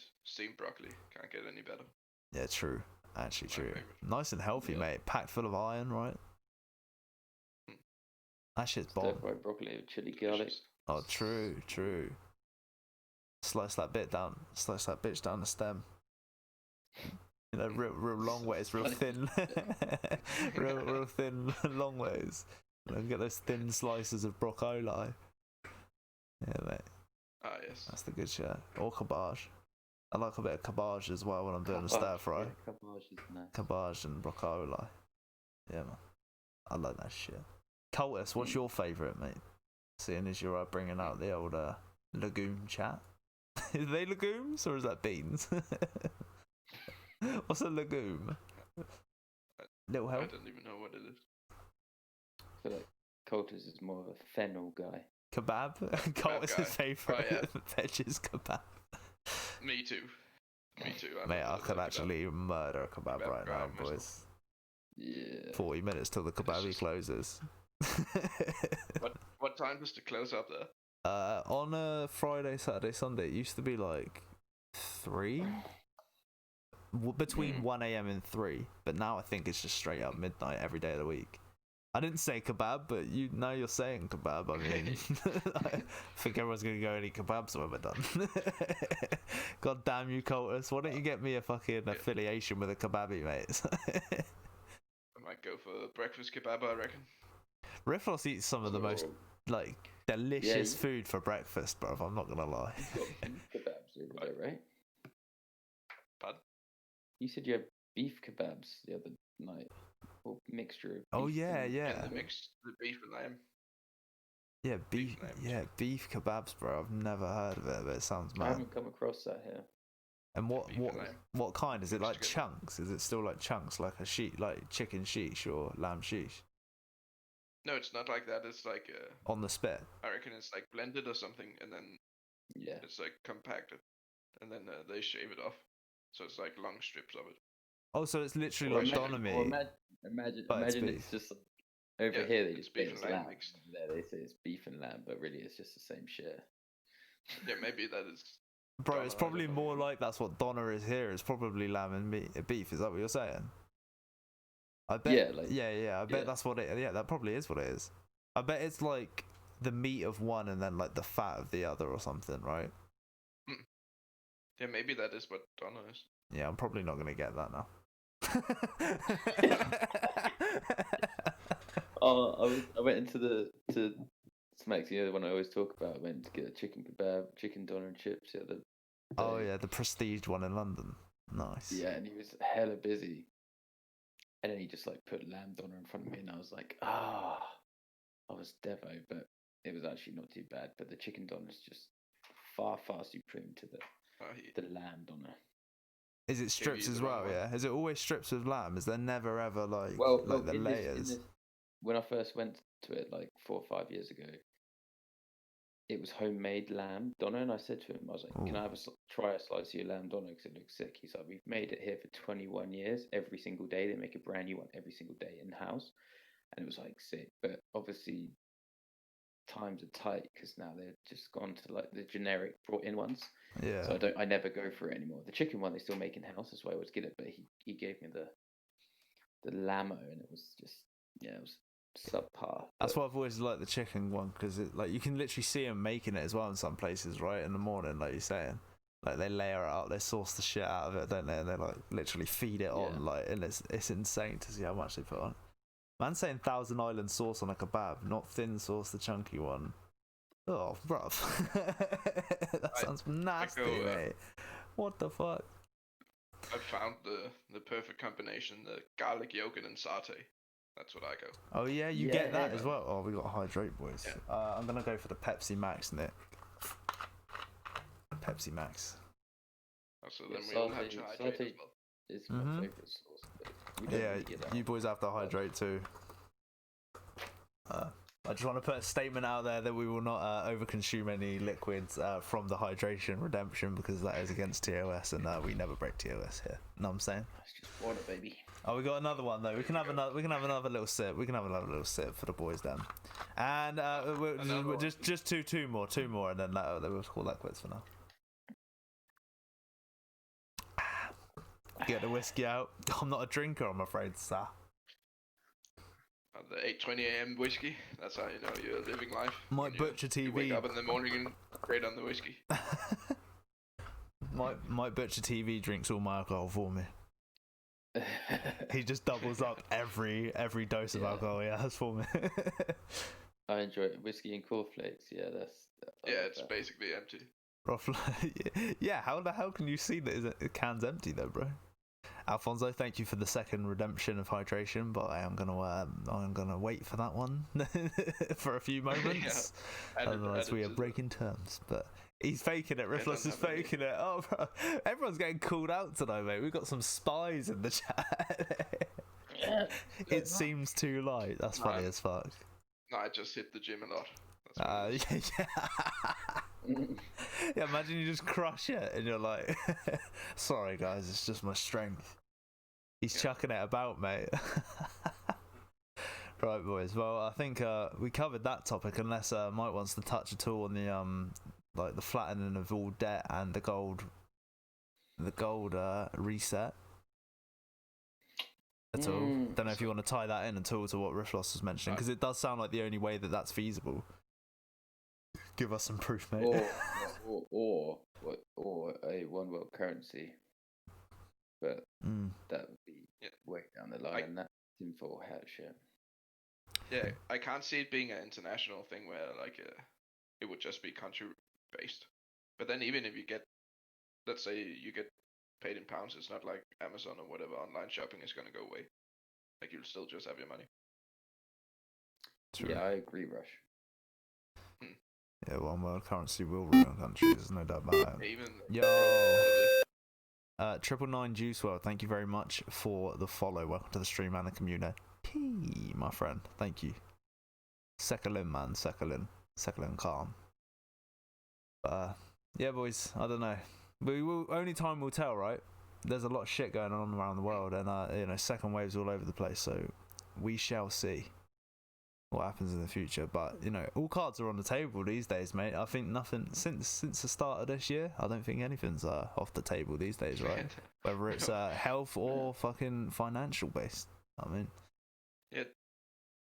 broccoli can't get any better. Yeah, true. Actually, true. Nice and healthy, mate. Packed full of iron, right? That shit's bomb. Stir-fried broccoli with chili garlic. Oh, true. Slice that bitch down the stem. You know, real long ways, real thin, real thin, long ways. And get those thin slices of broccoli. Yeah, mate. Ah, yes. That's the good shit. Or cabbage. I like a bit of cabbage as well when I'm doing a stir fry. Yeah, cabbage is nice. Cabbage and broccoli. Yeah, man. I like that shit. Cultus, what's your favourite, mate? Seeing as you're bringing out the old legume chat. Is they legumes or is that beans? What's a legume? Little help? I don't even know what it is. I feel like Cultus is more of a fennel guy. Kebab? Cultus' favourite veg is kebab. Me too. Mate, I could actually murder a kebab right now, boys. Yeah. 40 minutes till the kebabi closes. What time does it close up there? On a Friday, Saturday, Sunday, it used to be like 3? Between 1 a.m. and 3. But now I think it's just straight up midnight every day of the week. I didn't say kebab, but now you're saying kebab. I mean, I think everyone's going to go and eat kebabs when we're done. God damn you, Cultus. Why don't you get me a fucking affiliation with a kebabi, mate? I might go for breakfast kebab, I reckon. Rifflos eats some of the most, like, delicious food for breakfast, bro, I'm not going to lie. Kebabs over there, right? Pardon? You said you had beef kebabs the other night, or mixture of. Oh beef yeah, and- yeah. And the beef and lamb. Yeah, beef. Beef lamb. Yeah, beef kebabs, bro. I've never heard of it, but it sounds I mad. haven't come across that here. And beef and lamb what kind is it? mixed Like together. chunks? Is it still like chunks, like a sheet, like chicken sheesh or lamb sheesh No, it's not like that. It's like on the spit? I reckon it's like blended or something, and then Yeah. it's like compacted, and then they shave it off, so it's like long strips of it. Oh, so it's literally Or like imagine- doner Or meat. imagine but it's it's beef. just like, over Yeah, here they it's just beef say and it's lamb lamb. mixed. There they say it's beef and lamb, but really it's just the same shit. Yeah, maybe that is. Bro, doner, it's I probably don't know. more like that's what doner is here. It's probably lamb and beef. Is that what you're saying? I bet. Yeah, like- yeah. I bet yeah. that's what it. Yeah, that probably is what it is. I bet it's like the meat of one and then like the fat of the other or something, right? Yeah, maybe that is what doner is. Yeah, I'm probably not gonna get that now. I went into to Smacks, the other one I always talk about. I went to get a chicken kebab, chicken doner and chips the other day. Oh yeah, the prestige one in London. Nice. Yeah, and he was hella busy. And then he just like put lamb doner in front of me, and I was like, I was devo, but it was actually not too bad. But the chicken doner is just far supreme to the lamb doner. Is it strips the as wrong well? one. Yeah. Is it always strips with lamb? Is there never ever like Well, the in layers? when I first went to it like 4 or 5 years ago, it was homemade lamb doner, and I said to him, I was like, "Can I have try a slice of your lamb doner? Because it looks sick." He's like, "We've made it here for 21 years. Every single day they make a brand new one every single day in house," and it was like sick. But obviously, times are tight because now they're just gone to like the generic brought in ones. Yeah. So I never go for it anymore. The chicken one they still make in house. That's why I always get it. But he gave me the lammo, and it was just it was subpar. That's but- why I've always liked the chicken one, because like you can literally see them making it as well in some places, right? In the morning, like you're saying, like they layer it up, they sauce the shit out of it, don't they? And they like literally feed it on, like, and it's insane to see how much they put on. Man saying Thousand Island sauce on a kebab, not thin sauce, the chunky one. Oh, bruv. That sounds nasty, mate. What the fuck? I found the perfect combination: the garlic yogurt and satay. That's what I go. Oh yeah, you Yeah, get that yeah. as well. Oh, we got to hydrate, boys. Yeah. I'm gonna go for the Pepsi Max, Nick. Pepsi Max. So Yeah, then we all have to satay- hydrate as satay- well. It's my Mhm. favorite sauce. But we don't Yeah, really get that you one. boys have to hydrate too. I just want to put a statement out there that we will not overconsume any liquids from the hydration redemption, because that is against TOS, and we never break TOS here. Know what I'm saying? It's just water, baby. Oh, we got another one though. We can have another. We can have another little sip. We can have another little sip for the boys then. And we're just two more, and then we'll call that quits for now. Get the whiskey out. I'm not a drinker, I'm afraid, sir. The 8:20 a.m. whiskey. That's how you know you're living life. My when Butcher you wake TV. up in the morning and straight on the whiskey. My Butcher TV drinks all my alcohol for me. He just doubles up every dose of Yeah. alcohol he has for me. I enjoy it. Whiskey and cornflakes. Yeah, I Yeah, love it's that. basically empty. Roughly. Yeah, how the hell can you see that the can's empty though, bro? Alfonso, thank you for the second redemption of hydration, but I'm gonna wait for that one for a few moments. Otherwise, we are breaking terms. But he's faking it. Riffless is faking it. Oh, bro, everyone's getting called out tonight, mate. We've got some spies in the chat. It seems too light. That's funny as fuck. No, I just hit the gym a lot. That's what it is. Yeah, imagine you just crush it and you're like, sorry guys, it's just my strength. He's chucking it about, mate. Right, boys. Well, I think we covered that topic, unless Mike wants to touch at all on the like the flattening of all debt and the gold reset. At all. Don't know if you want to tie that in at all to what Riffloss was mentioning, because it does sound like the only way that that's feasible. Give us some proof, mate. or a one world currency, but that would be way down the line, and that's tinfoil hat shit. Yeah, I can't see it being an international thing where like it would just be country based. But then even if you get, let's say you get paid in pounds. It's not like Amazon or whatever online shopping is gonna go away. Like you'll still just have your money. True. Yeah, I agree, Rush. Yeah, one world currency will ruin countries. There's no doubt about it. Even Yo. 999 Juice World, thank you very much for the follow. Welcome to the stream and the community, my friend. Thank you. Sekalin, man. Sekalin calm. Yeah, boys, I don't know. Only time will tell, right? There's a lot of shit going on around the world, and second waves all over the place. So we shall see what happens in the future. But all cards are on the table these days, mate. I think nothing since the start of this year. I don't think anything's off the table these days, right? Whether it's health or fucking financial based. I mean, yeah,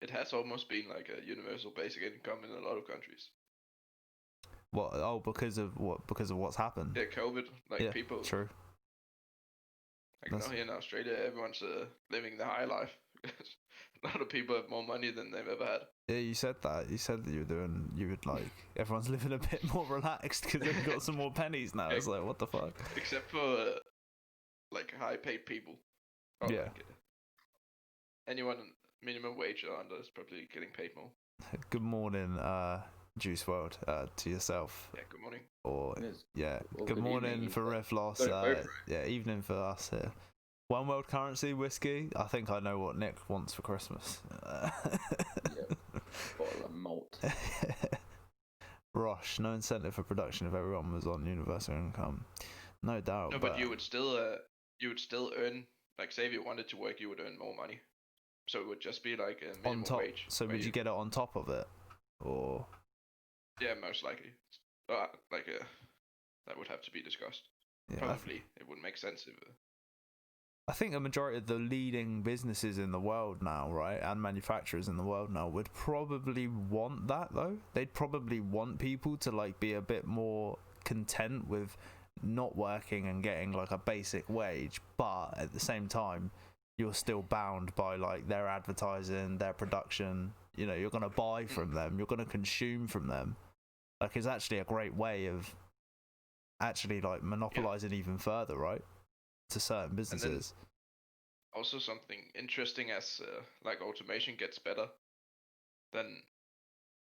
it has almost been like a universal basic income in a lot of countries. what? Oh, because of what? Because of what's happened. Yeah, COVID. Like Yeah, people. true. Like now here in Australia, everyone's living the high life. A lot of people have more money than they've ever had. Yeah, you said that. You said that you would like everyone's living a bit more relaxed because they've got some more pennies now. It's like, what the fuck? Except for like high-paid people. Or, Yeah. Like, anyone minimum wage or under is probably getting paid more. Good morning, Juice World, to yourself. Yeah. Good morning. Or Yes. yeah, Well, good good morning evening, for but Riff Loss. got it both right. Yeah, evening for us here. One world currency whiskey. I think I know what Nick wants for Christmas. Yep. Bottle of malt. Rosh, no incentive for production if everyone was on universal income. No doubt. No, but you would still earn, like, say if you wanted to work, you would earn more money. So it would just be like a minimum on top. wage. So where would you get it on top of it, or? Yeah, most likely. That would have to be discussed. Yeah, Probably it would make sense if. I think a majority of the leading businesses in the world now, right, and manufacturers in the world now would probably want that though. They'd probably want people to like be a bit more content with not working and getting like a basic wage, but at the same time, you're still bound by like their advertising, their production. You're gonna buy from them, you're gonna consume from them. Like, it's actually a great way of actually like monopolizing even further, right? To certain businesses. Also, something interesting as like automation gets better, then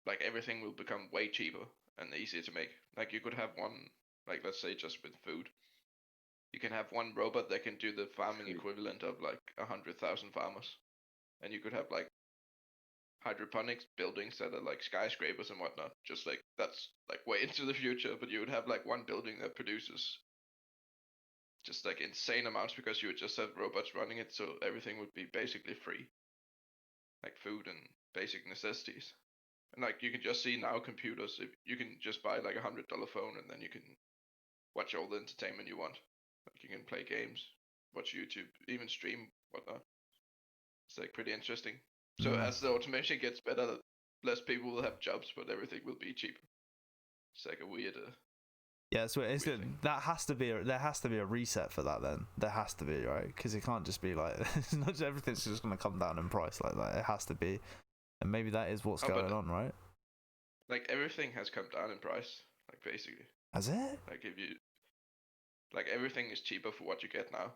like everything will become way cheaper and easier to make. Like you could have one, like let's say just with food, you can have one robot that can do the farming equivalent of like 100,000 farmers, and you could have like hydroponics buildings that are like skyscrapers and whatnot. Just like that's like way into the future, but you would have like one building that produces just like insane amounts because you would just have robots running it, so everything would be basically free, like food and basic necessities. And like you can just see now computers, if you can just buy like $100 phone and then you can watch all the entertainment you want. Like you can play games, watch YouTube, even stream whatnot. It's like pretty interesting. So as the automation gets better, less people will have jobs, but everything will be cheaper. It's like a weird. Yeah, so there has to be a reset for that. Then there has to be, right? Because it can't just be like it's not just everything's just going to come down in price like that. It has to be, and maybe that is what's going on, right? Like everything has come down in price, like basically. Has it? Like like everything is cheaper for what you get now.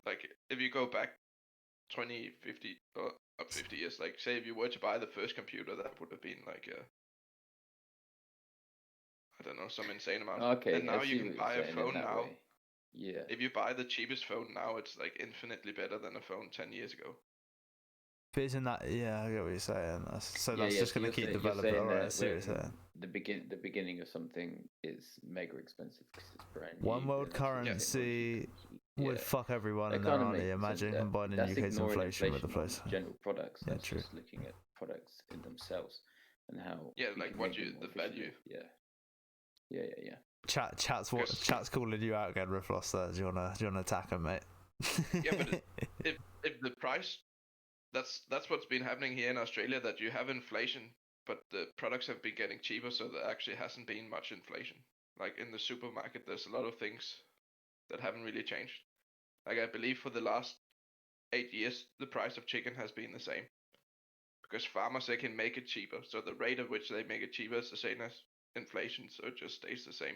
Like if you go back 20, 50, or 50 years, like say if you were to buy the first computer, that would have been like I don't know, some insane amount. Okay, and now I see you can buy a phone now. way. Yeah. If you buy the cheapest phone now, it's like infinitely better than a phone 10 years ago. But isn't that? Yeah, I get what you're saying. That's just going to keep you're developing. saying Alright, I that see what you're saying. the beginning of something is mega expensive because it's brand new. One world currency would fuck everyone in their army. Imagine combining that's UK's inflation with the on place. general products. Yeah, That's true. just looking at products in themselves and how. Yeah, we like can what make them you more the efficient. value. Yeah. Chat's calling you out again, Riffloss. Do you wanna attack him, mate? Yeah, but if the price, that's what's been happening here in Australia, that you have inflation, but the products have been getting cheaper, so there actually hasn't been much inflation. Like in the supermarket, there's a lot of things that haven't really changed. Like I believe for the last 8 years, the price of chicken has been the same, because farmers, they can make it cheaper, so the rate at which they make it cheaper is the same as inflation, so it just stays the same.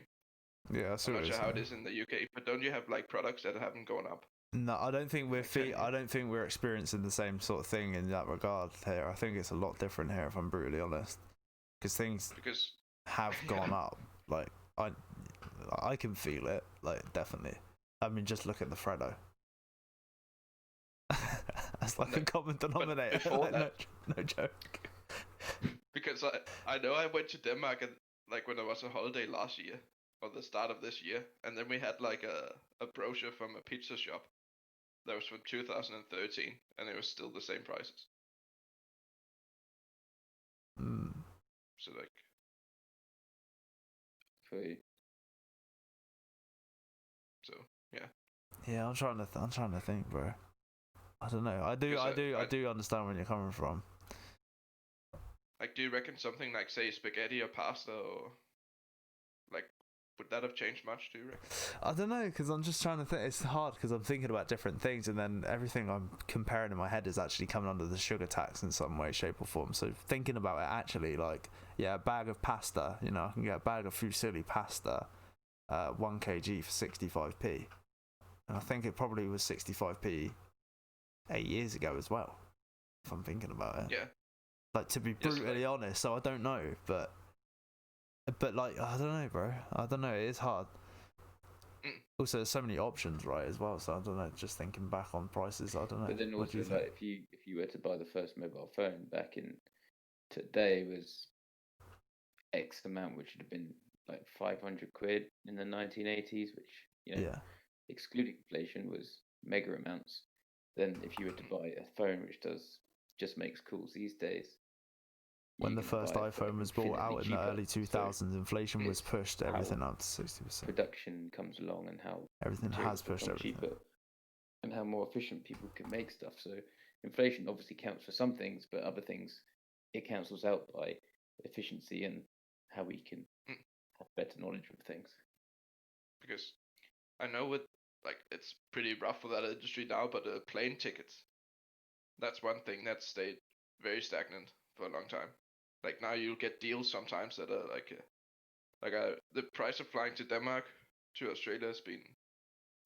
Yeah, I see I'm what not you're sure how it saying. is in the UK, but don't you have like products that haven't gone up? No, I don't think we're Okay. I don't think we're experiencing the same sort of thing in that regard here. I think it's a lot different here, if I'm brutally honest, because things Because have yeah, gone up. Like I can feel it. Like definitely. I mean, just look at the Freddo. That's like No, a common but denominator. before Like, that, no joke. because I know I went to Denmark and like when I was on holiday last year or the start of this year, and then we had like a brochure from a pizza shop that was from 2013, and it was still the same prices. Mm. So like, For you. so yeah. Yeah, I'm trying to think, bro. I don't know. I Because do understand where you're coming from. like, do you reckon something like say spaghetti or pasta or like would that have changed much? Do you reckon? I don't know, because I'm just trying to think. It's hard because I'm thinking about different things, and then everything I'm comparing in my head is actually coming under the sugar tax in some way, shape, or form. So thinking about it, actually, like, yeah, a bag of pasta. You know, I can get a bag of fusilli pasta, 1 kg for 65p, and I think it probably was 65p 8 years ago as well. If I'm thinking about it, Yeah. like to be Yes, brutally honest, so I don't know, but like I don't know, bro. I don't know. It is hard. Mm. Also, there's so many options, right, as well. So I don't know. Just thinking back on prices, I don't know. But then What do also, you think? like, if you were to buy the first mobile phone back in today was X amount, which would have been like 500 quid in the 1980s, which, you know, Yeah, excluding inflation was mega amounts. Then if you were to buy a phone which just makes calls these days, when you're the gonna first buy it for iPhone was brought infinitely out in the cheaper. early So 2000s, inflation was it's pushed how everything up to 60%. production comes along and how Everything materials has pushed become everything. cheaper and how more efficient people can make stuff. So inflation obviously counts for some things, but other things it cancels out by efficiency and how we can Mm. have better knowledge of things. Because I know with like it's pretty rough for that industry now, but plane tickets, that's one thing that stayed very stagnant for a long time. Like now you'll get deals sometimes that are the price of flying to Denmark to Australia has been.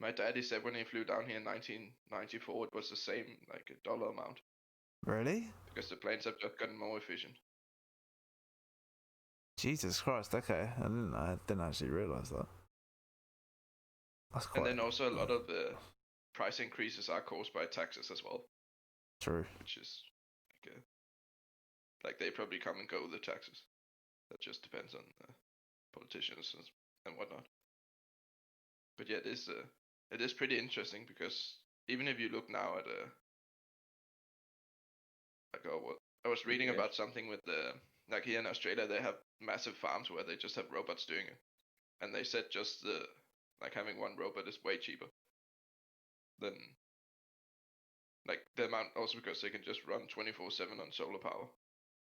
My daddy said when he flew down here in 1994, it was the same like a dollar amount Really? because the planes have just gotten more efficient. Jesus Christ. Okay, I didn't actually realize that. That's And quite then also a lot of the price increases are caused by taxes as well, true. which is like they probably come and go, the taxes. That just depends on politicians and whatnot. But yeah, it is pretty interesting because even if you look now at what I was reading Yeah. about something with the like here in Australia they have massive farms where they just have robots doing it, and they said just like having one robot is way cheaper than like the amount, also because they can just run 24/7 on solar power,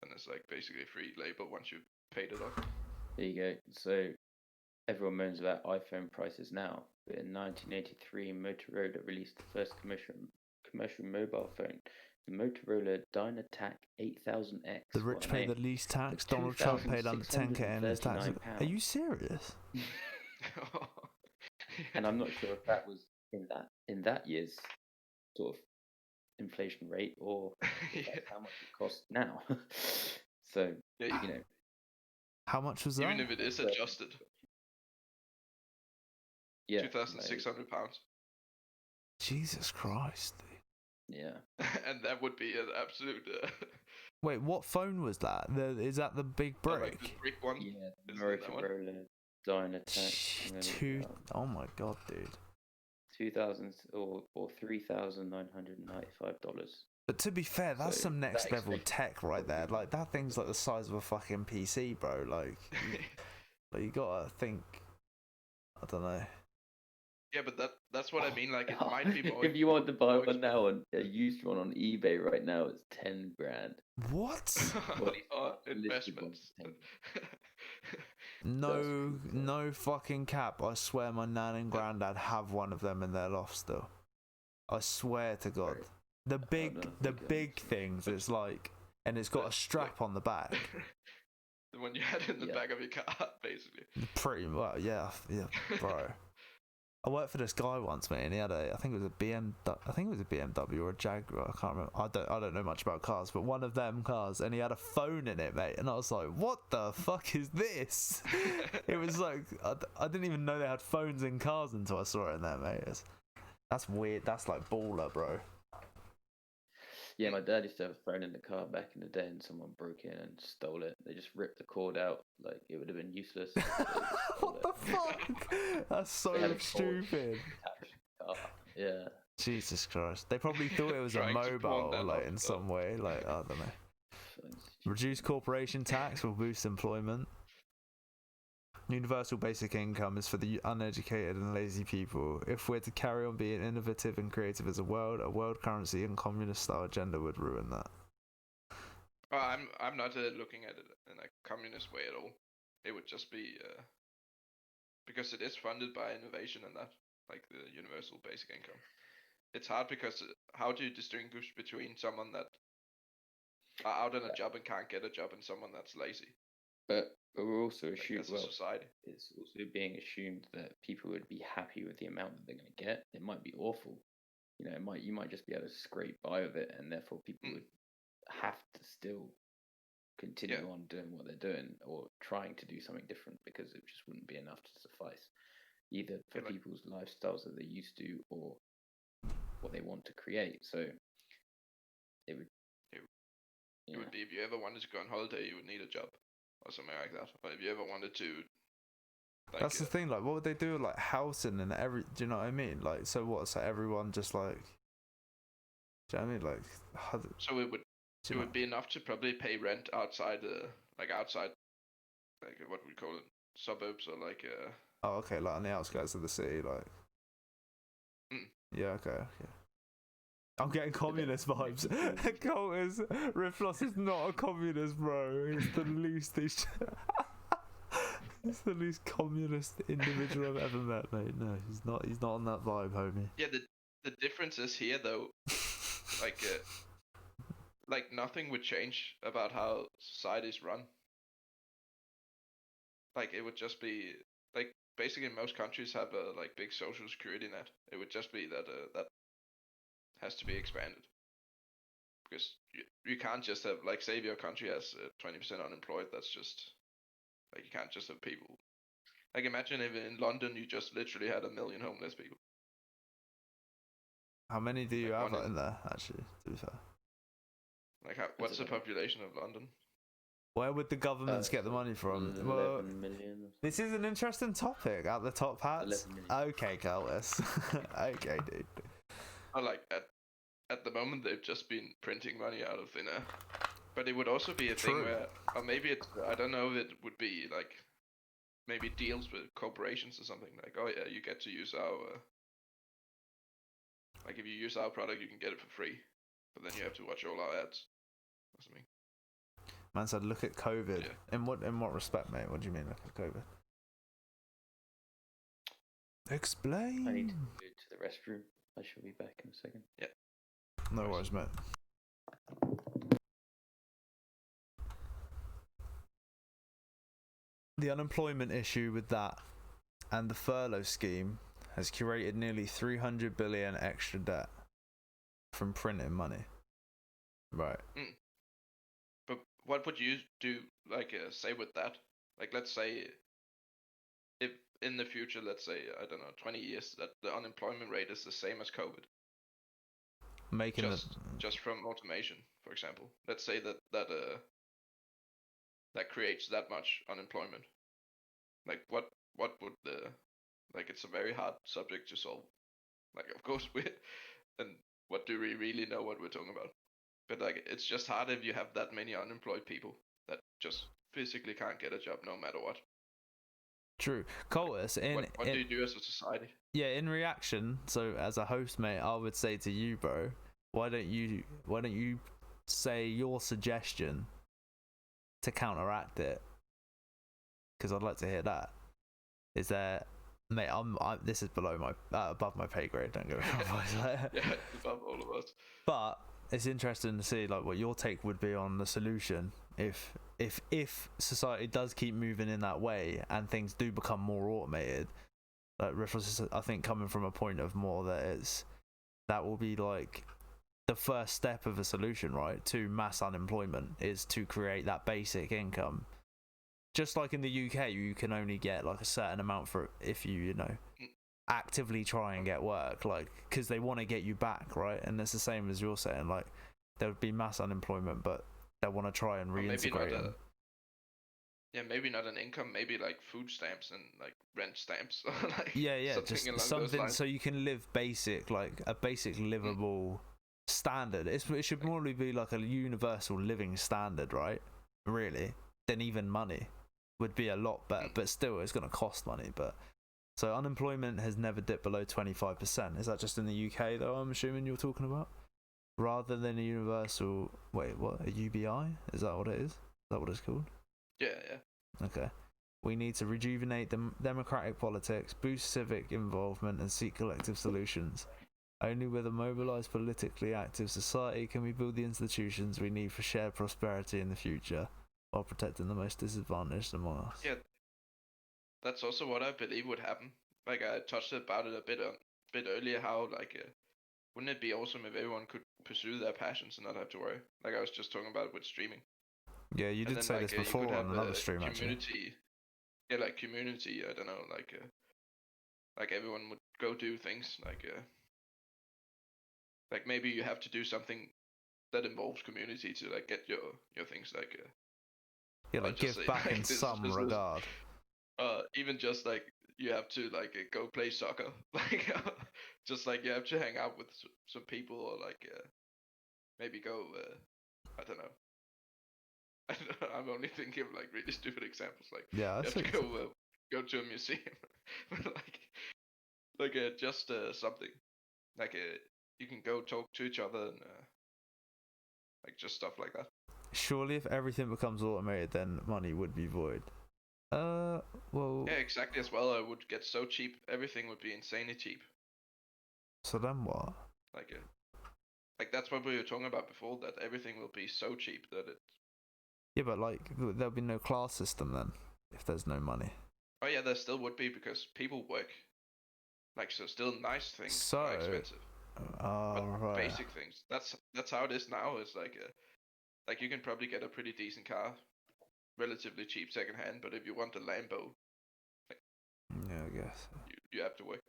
and it's like basically free labor once you've paid it off. There you go. So everyone moans about iPhone prices now, but in 1983, Motorola released the first commercial mobile phone, the Motorola Dynatac 8000X. The rich pay the least tax. Donald Trump paid under 10k in his taxes. Are you serious? And I'm not sure if that was in that year's sort of inflation rate or if that's how much it costs now. So Yeah, you know, How much was that? even if it is adjusted, yeah, £2,600. Jesus Christ. yeah. And that would be an absolute. Wait, what phone was that? Is that the big Like brick? the brick one. Yeah, the Isn't it that one? Motorola Dynatac. Oh my god, dude. 2,000 or $3,995. But to be fair, that's So some next that level explains tech right there. Like that thing's like the size of a fucking PC, bro. Like you gotta think. I don't know. Yeah, but that's what I mean. Like it might be more. If you want to buy more one now, a used one on eBay right now, it's 10 grand. What? Well, it's Oh, not listed investments. ones, 10. No fucking cap. I swear my nan and granddad have one of them in their loft still. I swear to God. Right. The no, big I think things, it's like, and it's got a strap on the back. The one you had in the Yeah. back of your car, basically. Pretty well, yeah, bro. I worked for this guy once, mate, and he had I think it was a BMW or a Jaguar. I can't remember. I don't know much about cars, but one of them cars, and he had a phone in it, mate. And I was like, what the fuck is this? It was like I didn't even know they had phones in cars until I saw it in there, mate. That's weird. That's like baller, bro. Yeah, my dad used to have a phone in the car back in the day, and someone broke in and stole it. They just ripped the cord out, like it would have been useless. So they just stole What the fuck? That's so They had a cord stupid. attached to the car. Yeah. Jesus Christ. They probably thought it was a Trying to pawn mobile, that like off, in though. some way. Like, I don't know. Reduce corporation tax will boost employment. Universal basic income is for the uneducated and lazy people. If we're to carry on being innovative and creative as a world currency and communist style agenda would ruin that. Well, I'm not looking at it in a communist way at all. It would just be because it is funded by innovation and that, like the universal basic income. It's hard because how do you distinguish between someone that are out on a job and can't get a job and someone that's lazy? But we're also Like, assumed, as a well, society. it's also being assumed that people would be happy with the amount that they're going to get. It might be awful. You know, you might just be able to scrape by with it, and therefore people would have to still continue on doing what they're doing or trying to do something different because it just wouldn't be enough to suffice, either for people's lifestyles that they're used to or what they want to create. So it would. It would be if you ever wanted to go on holiday, you would need a job or something like that. Or if you ever wanted to. Like, That's the thing. Like, what would they do? Like housing and every. Do you know what I mean? Like, so what? So everyone just like. Do you know what I mean? Like. So it would be enough to probably pay rent outside, like what we call it, suburbs or like. Oh, okay. Like on the outskirts of the city, like. Yeah. Okay. Yeah. I'm getting communist vibes. Colters, Riflos is not a communist, bro. He's the least. He's the least communist individual I've ever met, mate. No, he's not. He's not on that vibe, homie. Yeah, the difference is here though, like nothing would change about how societies run. Like it would just be like basically most countries have a like big social security net. It would just be that that has to be expanded because you can't just have like say if your country has 20% unemployed. That's just like you can't just have people. Like imagine if in London you just literally had 1 million homeless people. How many do you Like have in there, actually, to be fair? Like what's the population of London? Where would the governments get the money from? 11 Well, million. this is an interesting topic at the top hats. 11 million. Okay, Calvis. Okay, dude. Or like at the moment they've just been printing money out of thin air. But it would also be a thing True. where, or maybe it's, I don't know if it would be like, maybe deals with corporations or something like, oh yeah, you get to use our, like if you use our product, you can get it for free, but then you have to watch all our ads or something. Man said, look at COVID. Yeah. In what respect, mate? What do you mean, look at COVID? Explain. I need to go to the restroom. I shall be back in a second. Yeah. No worries, mate. The unemployment issue with that and the furlough scheme has curated nearly 300 billion extra debt from printing money. Right. But what would you do, like, say with that? Like, let's say, if in the future, let's say, I don't know, 20 years, that the unemployment rate is the same as COVID. Making just from automation, for example. Let's say that creates that much unemployment. Like what would the, like it's a very hard subject to solve. Like of course and what do we really know what we're talking about? But like it's just hard if you have that many unemployed people that just physically can't get a job no matter what. True. Coltis, what do you do as a society? Yeah, in reaction, so as a host, mate, I would say to you, bro, why don't you say your suggestion to counteract it? Because I'd like to hear that. Is there, mate? This is below my above my pay grade. Don't go wrong. Yeah, above all of us. But it's interesting to see like what your take would be on the solution if society does keep moving in that way and things do become more automated, like Riffles, I think coming from a point of more that will be like the first step of a solution, right, to mass unemployment, is to create that basic income. Just like in the UK, you can only get like a certain amount for if you actively try and get work, like, because they want to get you back, right? And it's the same as you're saying, like, there would be mass unemployment, but they want to try and reintegrate them. Maybe not an income, maybe like food stamps and like rent stamps, or like just something along those something lines. so you can live basic, like a basic livable standard. It should probably be like a universal living standard, right? Really, than even money would be a lot better, but still it's going to cost money. But so unemployment has never dipped below 25%. Is that just in the UK though? I'm assuming you're talking about, rather than a universal. Wait, what? A UBI? Is that what it is? Is that what it's called? Yeah. Okay. We need to rejuvenate democratic politics, boost civic involvement, and seek collective solutions. Only with a mobilised, politically active society can we build the institutions we need for shared prosperity in the future, while protecting the most disadvantaged among us. Yeah, that's also what I believe would happen. Like I touched about it a bit earlier, how like wouldn't it be awesome if everyone could pursue their passions and not have to worry? Like I was just talking about with streaming. Yeah, you did say this before on another stream, actually. Yeah, like community. I don't know, like everyone would go do things like maybe you have to do something that involves community to like get your things like like give back in some regard. Even just like you have to like go play soccer, like just like you have to hang out with some people, or like maybe go I don't know. I'm only thinking of like really stupid examples, like you have to go to a museum, like just something like you can go talk to each other and like just stuff like that. Surely, if everything becomes automated, then money would be void. Well. Yeah, exactly. As well, it would get so cheap. Everything would be insanely cheap. So then what? Like that's what we were talking about before. That everything will be so cheap that it. Yeah, but like there'll be no class system then if there's no money. Oh yeah, there still would be, because people work. Like, so still nice things are expensive. But right. Basic things. That's how it is now. It's like you can probably get a pretty decent car, relatively cheap secondhand. But if you want a Lambo, yeah, I guess you have to work.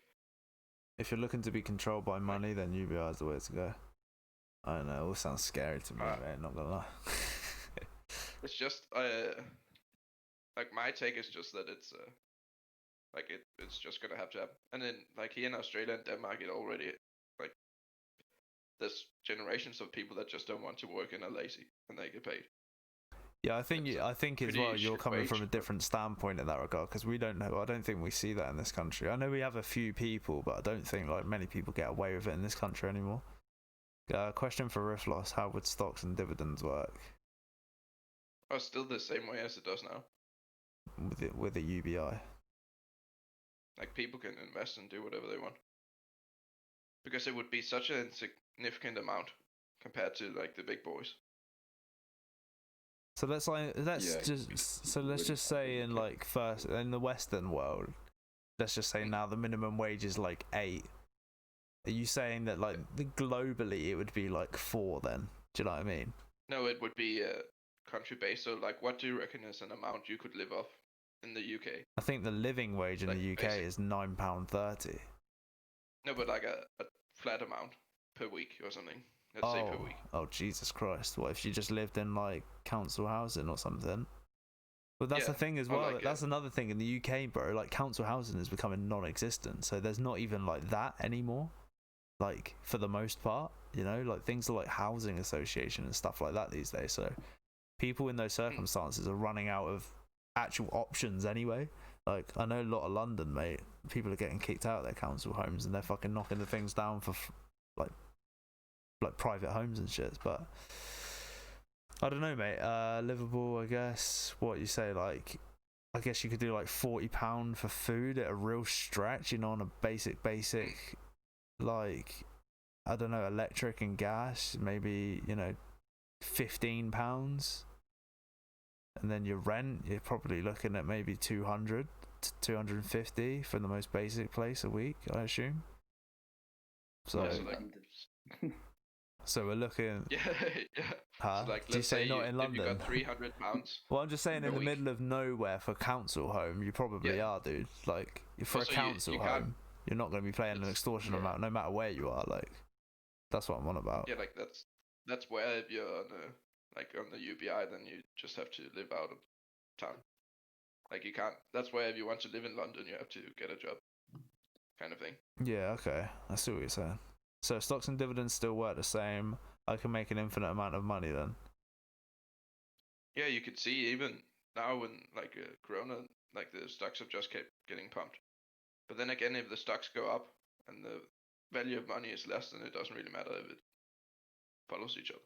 If you're looking to be controlled by money, then UBI is the way to go. I don't know. It all sounds scary to me, mate. Not gonna lie. It's just like my take is just that it's like it's just gonna have to happen. And then like here in Australia and Denmark, it already like there's generations of people that just don't want to work and are lazy and they get paid. Yeah, I think as well you're coming from a different standpoint in that regard, because we don't know. I don't think we see that in this country. I know we have a few people, but I don't think like many people get away with it in this country anymore. Question for Riffloss: how would stocks and dividends work? Oh, still the same way as it does now. With a UBI. Like people can invest and do whatever they want. Because it would be such a significant amount compared to like the big boys. So let's just say in like first in the Western world, let's just say now the minimum wage is like 8. Are you saying that like globally it would be like 4 then? Do you know what I mean? No, it would be country based. So like, what do you reckon is an amount you could live off in the UK? I think the living wage in the UK is £9.30. No, but like a flat amount per week or something. Let's say per week. Oh, Jesus Christ. What if you just lived in like council housing or something? But that's the thing as well. Like, that's another thing in the UK, bro. Like council housing is becoming non-existent. So there's not even like that anymore. Like for the most part, you know, like things are like housing association and stuff like that these days. So people in those circumstances are running out of actual options anyway. Like I know a lot of London, mate, people are getting kicked out of their council homes and they're fucking knocking the things down for like private homes and shit. But I don't know, mate. Liverpool, I guess. What you say, like I guess you could do like £40 for food at a real stretch, you know, on a basic like I don't know, electric and gas, maybe, you know, £15. and then your rent, you're probably looking at maybe 200 to 250 for the most basic place a week, I assume. So, Yeah, so like, so we're looking. yeah, yeah. Huh? So like, Do you let's say say not in if you London? got 300 pounds. Well, I'm just saying, a in the week. middle of nowhere for council home, you probably Yeah. are, dude. Like, for Also, a council you can't- home, you're not going to be paying an it's- extortion yeah. amount, no matter where you are. Like, that's what I'm on about. Yeah, like that's where if you're on the UBI, then you just have to live out of town. Like you can't. That's where if you want to live in London, you have to get a job, kind of thing. Yeah, okay. I see what you're saying. So stocks and dividends still work the same. I can make an infinite amount of money then. Yeah, you could see even now when like Corona, like the stocks have just kept getting pumped. But then again, if the stocks go up and the value of money is less, then it doesn't really matter if it follows each other.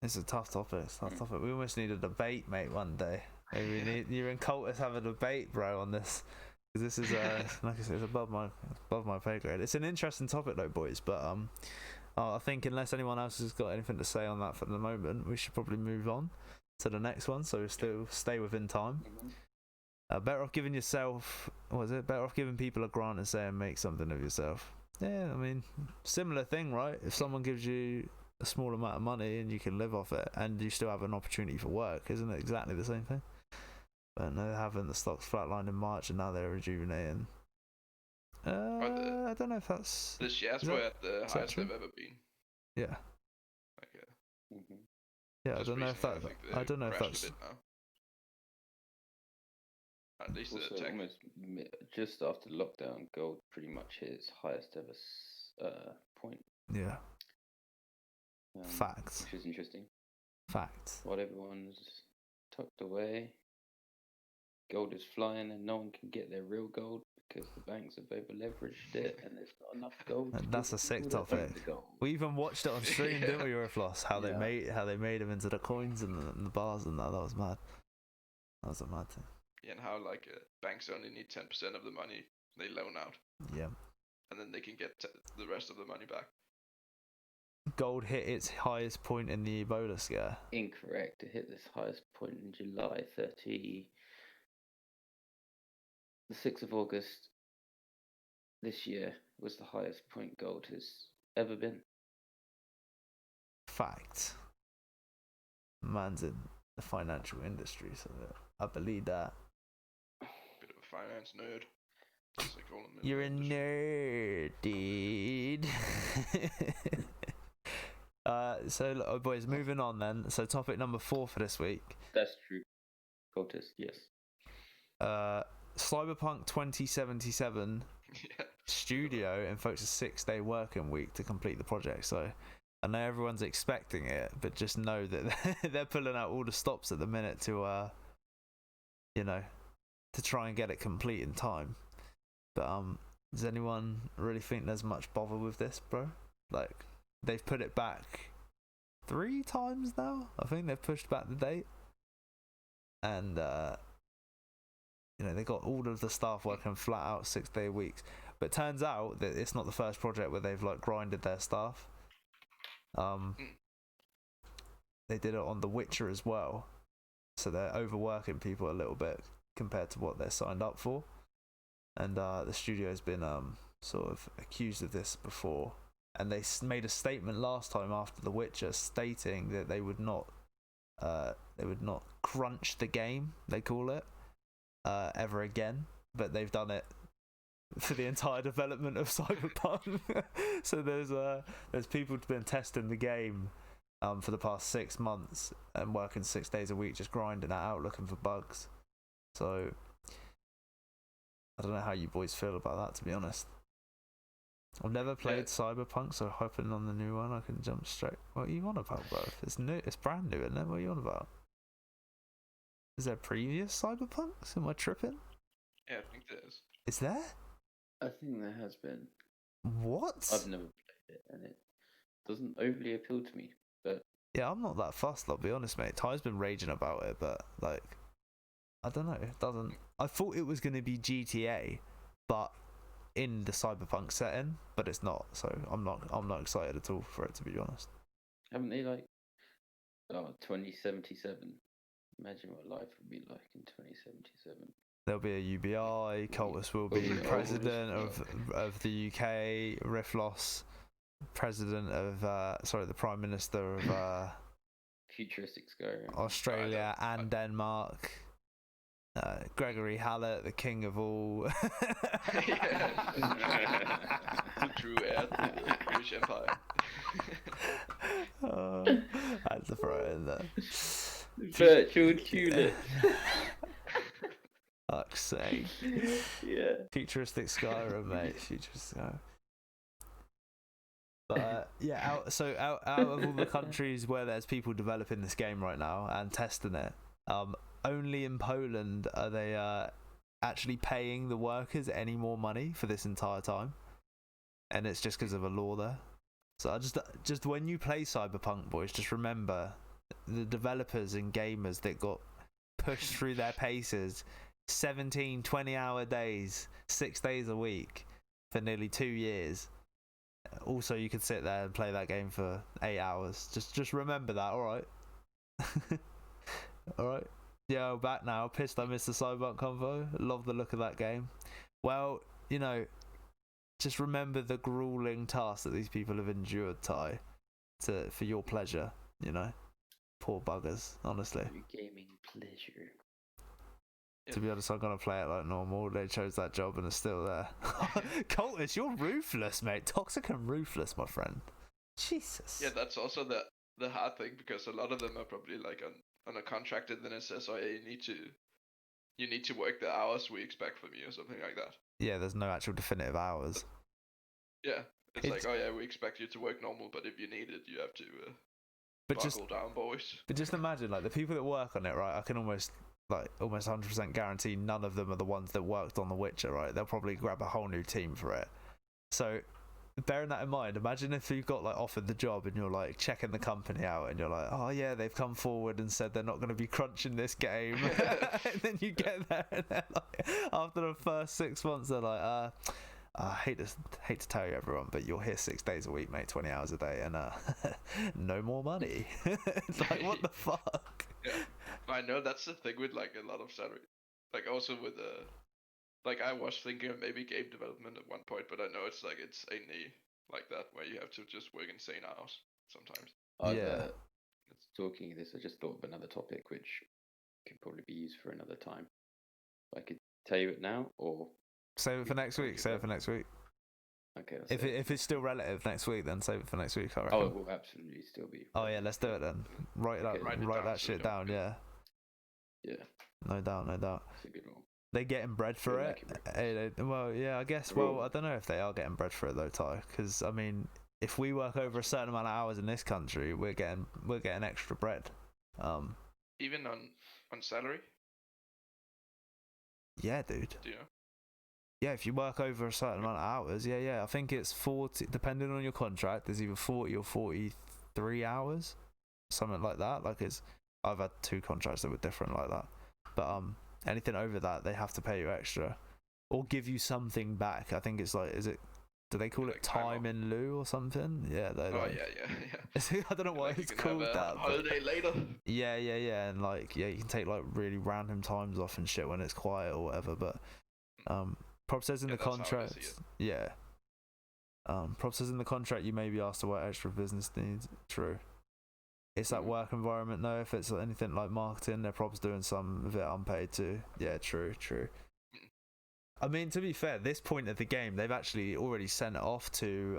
It's a tough topic. It's a tough topic. We almost need a debate, mate, one day. Maybe we need you and Coltus have a debate, bro, on this. Because this is, like I said, it's above my pay grade. It's an interesting topic, though, boys. But I think unless anyone else has got anything to say on that for the moment, we should probably move on to the next one. So we still stay within time. Better off giving yourself, what is it? Better off giving people a grant and saying make something of yourself. Yeah, I mean, similar thing, right? If someone gives you a small amount of money and you can live off it, and you still have an opportunity for work, isn't it exactly the same thing? But no, they haven't. The stocks flatlined in March, and now they're rejuvenating. I don't know if that's The shares were at the highest they've ever been. yeah. Like, Yeah, I just don't know if recently, that. I don't know if crashed that's. a bit now. At least Also, the tech. almost just after lockdown, gold pretty much hit its highest ever point. Yeah. Facts. Which is interesting. Facts. While everyone's tucked away, gold is flying, and no one can get their real gold because the banks have over leveraged it, and there's not enough gold. And that's a sick topic. We even watched it on stream, didn't we, Eurofloss? How they made them into the coins and the bars and that. That was mad. That was a mad thing. Yeah, and how like banks only need 10% of the money they loan out. Yeah. And then they can get the rest of the money back. Gold hit its highest point in the Ebola scare. Incorrect. It hit this highest point in July 30. The 6th of August this year was the highest point gold has ever been. Fact. Man's in the financial industry, so I believe that. Bit of a finance nerd. As they call them in You're the a industry. nerd, dude. So boys, moving on then. So topic number 4 for this week. That's true. Cultist, yes. Cyberpunk 2077 Yeah. studio invokes a 6-day working week to complete the project. So I know everyone's expecting it, but just know that they're pulling out all the stops at the minute to to try and get it complete in time. But does anyone really think there's much bother with this, bro? Like, they've put it back 3 times now. I think they've pushed back the date, and they got all of the staff working flat out 6-day weeks. But it turns out that it's not the first project where they've like grinded their staff. They did it on The Witcher as well, so they're overworking people a little bit compared to what they're signed up for. And the studio's been sort of accused of this before, and they made a statement last time after The Witcher stating that they would not crunch the game, they call it, ever again. But they've done it for the entire development of Cyberpunk. So there's people who've been testing the game for the past 6 months and working 6 days a week, just grinding it out, looking for bugs. So I don't know how you boys feel about that, to be honest. I've never played Cyberpunk, so hoping on the new one I can jump straight. What are you on about, bro? It's new. It's brand new, isn't it? What are you on about? Is there previous Cyberpunks? Am I tripping? Yeah, I think there is. Is there? I think there has been. What? I've never played it, and it doesn't overly appeal to me. But yeah, I'm not that fussed, I'll be honest, mate. Ty's been raging about it, but like, I don't know. It doesn't. I thought it was going to be GTA, but in the Cyberpunk setting, but it's not. So I'm not excited at all for it, to be honest. haven't they 2077 Imagine what life would be like in 2077. There'll be a UBI. Cultus will We'll be be old president as of the UK. Riflos, president of the prime minister of Futuristic Skyrim. Australia and Denmark. Gregory Hallett, the king of all. The true heir to the British Empire. I had to throw it in there. Virtual tulip. Fuck's sake. Yeah. Futuristic Skyrim, mate. Futuristic Skyrim. But out of all the countries where there's people developing this game right now and testing it, only in Poland are they actually paying the workers any more money for this entire time, and it's just because of a law there. So I just when you play Cyberpunk, boys, just remember the developers and gamers that got pushed through their paces 17 20-hour days, 6 days a week for nearly 2 years. Also, you could sit there and play that game for 8 hours. Just remember that, alright? Alright? Yeah, we're back now. Pissed I missed the Cyberpunk convo. Love the look of that game. Well, just remember the grueling task that these people have endured, Ty, for your pleasure, Poor buggers, honestly. Gaming pleasure. To be honest, I'm gonna play it like normal. They chose that job and are still there. Cultus, you're ruthless, mate. Toxic and ruthless, my friend. Jesus. Yeah, that's also the hard thing, because a lot of them are probably like on a contract, and then it says, oh yeah, you need to work the hours we expect from you, or something like that. Yeah, there's no actual definitive hours. Yeah, it's like, oh yeah, we expect you to work normal, but if you need it, you have to buckle down, boys. But just imagine, like, the people that work on it, right? I can almost 100% guarantee none of them are the ones that worked on The Witcher, right? They'll probably grab a whole new team for it. So, bearing that in mind, imagine if you got offered the job and you're checking the company out and you're like, oh yeah, they've come forward and said they're not going to be crunching this game. And then you get there and they're after the first 6 months, they're like, I hate to tell you, everyone, but you're here 6 days a week, mate, 20 hours a day, and no more money. It's like, what the fuck? Yeah, I know that's the thing with a lot of salary. Also with I was thinking of maybe game development at one point, but I know it's only like that, where you have to just work insane hours sometimes. Talking this, I just thought of another topic which could probably be used for another time. I could tell you it now, or save it for next week. Save it for next week. Okay. If it's still relative next week, then save it for next week, I reckon. Oh, it will absolutely still be. Oh yeah, let's do it then. Write that shit down. Yeah. Yeah. No doubt. It's a good one. They getting bread for it? Well, yeah, I guess. Well, I don't know if they are getting bread for it though, Ty. Because I mean, if we work over a certain amount of hours in this country, we're getting extra bread. Even on salary. Yeah, dude. Do you know? Yeah, if you work over a certain amount of hours, yeah. I think it's 40, depending on your contract. There's either 40 or 43 hours, something like that. I've had 2 contracts that were different like that. But anything over that, they have to pay you extra, or give you something back. I think it's do they call it time in lieu or something? Yeah. Yeah. I don't know why it's called that. Holiday later. Yeah, and you can take really random times off and shit when it's quiet or whatever. But Prop says in the contract, Prop says in the contract you may be asked to work extra business needs. True. It's that work environment though. If it's anything like marketing, they're probably doing some of it unpaid too. Yeah, true. I mean, to be fair, this point of the game, they've actually already sent it off to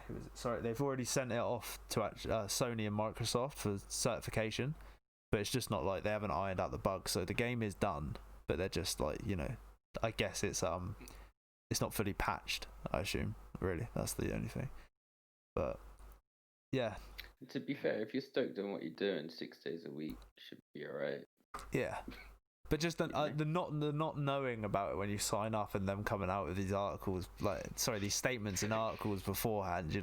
who is it? Sorry, they've already sent it off to Sony and Microsoft for certification, but it's just not they haven't ironed out the bugs. So the game is done, but they're just I guess it's not fully patched. I assume, really, that's the only thing. But yeah. To be fair, if you're stoked on what you're doing, 6 days a week should be alright. Yeah. But just the not knowing about it when you sign up, and them coming out with these articles, these statements and articles beforehand,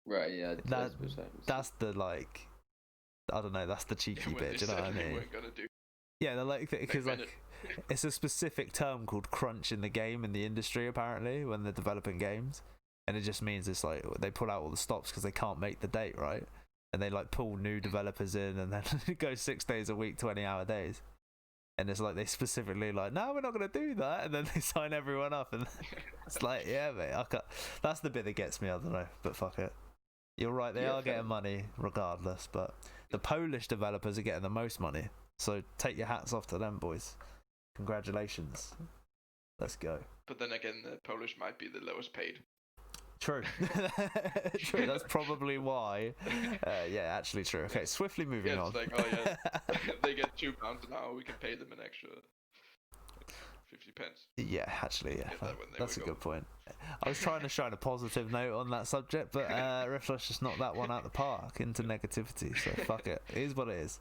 Right, yeah. That's the I don't know, that's the cheeky bit, do you know what I mean? Yeah, they're because it's a specific term called crunch in the game, in the industry, apparently, when they're developing games, and it just means it's they pull out all the stops because they can't make the date, right? and they like pull new developers in, and then it goes 6 days a week, 20-hour days. And it's like they specifically like, no, we're not gonna do that, and then they sign everyone up, and it's like, yeah, mate, I can't. That's the bit that gets me. I don't know, but fuck it. You're right, they are getting money regardless, but the Polish developers are getting the most money. So take your hats off to them, boys. Congratulations. Let's go. But then again, the Polish might be the lowest paid. True. True. That's probably why. Yeah, actually true. Okay, swiftly moving on. It's like, oh yeah, they get £2 an hour. We can pay them an extra 50 pence. Yeah, actually, yeah. That's a go. good point. I was trying to shine a positive note on that subject, but Riffler's just knocked that one out the park into negativity. So fuck it. It is what it is.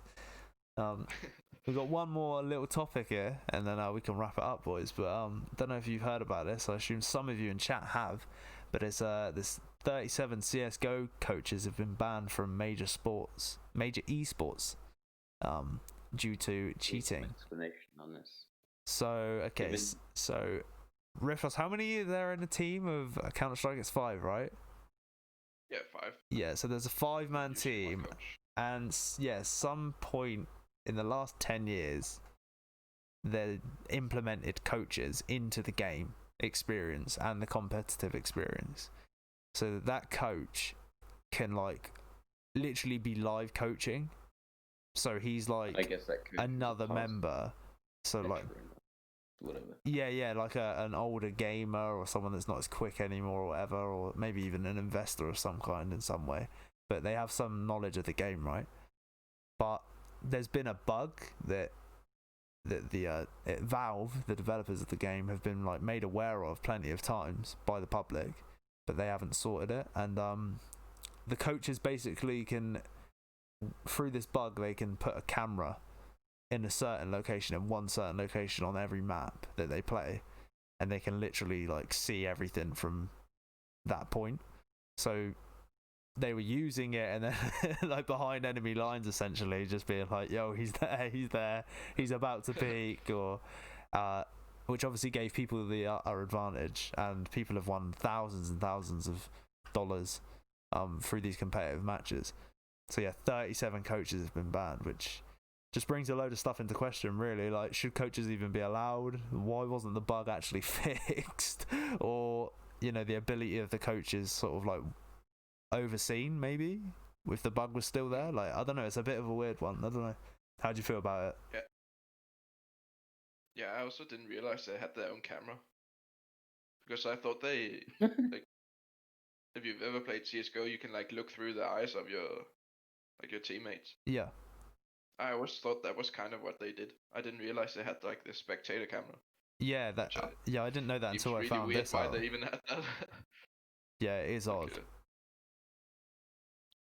We've got one more little topic here, and then we can wrap it up, boys. But don't know if you've heard about this. I assume some of you in chat have. But it's this 37 CS:GO coaches have been banned from major esports, due to cheating. Explanation on this. So okay, so Riffles, how many are there in a team of Counter-Strike? It's 5, right? Yeah, 5. Yeah, so there's a 5-man team, and yeah, some point in the last 10 years, they implemented coaches into the game experience and the competitive experience, so that coach can like literally be live coaching. So he's like, I guess that could another member. So like, whatever. Yeah, like an older gamer or someone that's not as quick anymore or whatever, or maybe even an investor of some kind in some way. But they have some knowledge of the game, right? But there's been a bug that Valve, the developers of the game, have been like made aware of plenty of times by the public, but they haven't sorted it. And the coaches basically can, through this bug, they can put a camera in a certain location, in one certain location on every map that they play, and they can literally like see everything from that point. So they were using it, and then like behind enemy lines, essentially just being like, yo, he's there, he's about to peek, or which obviously gave people the advantage, and people have won thousands and thousands of dollars through these competitive matches. So yeah, 37 coaches have been banned, which just brings a load of stuff into question, really. Like, should coaches even be allowed? Why wasn't the bug actually fixed? Or, you know, the ability of the coaches sort of like overseen, maybe, if the bug was still there. Like, I don't know, it's a bit of a weird one. I don't know. How do you feel about it? Yeah, I also didn't realize they had their own camera, because I thought they like, if you've ever played CS:GO, you can like look through the eyes of your teammates. Yeah. I always thought that was kind of what they did. I didn't realize they had like the spectator camera. Yeah, I didn't know that until I found weird this why out. they even had that. Yeah, it is odd.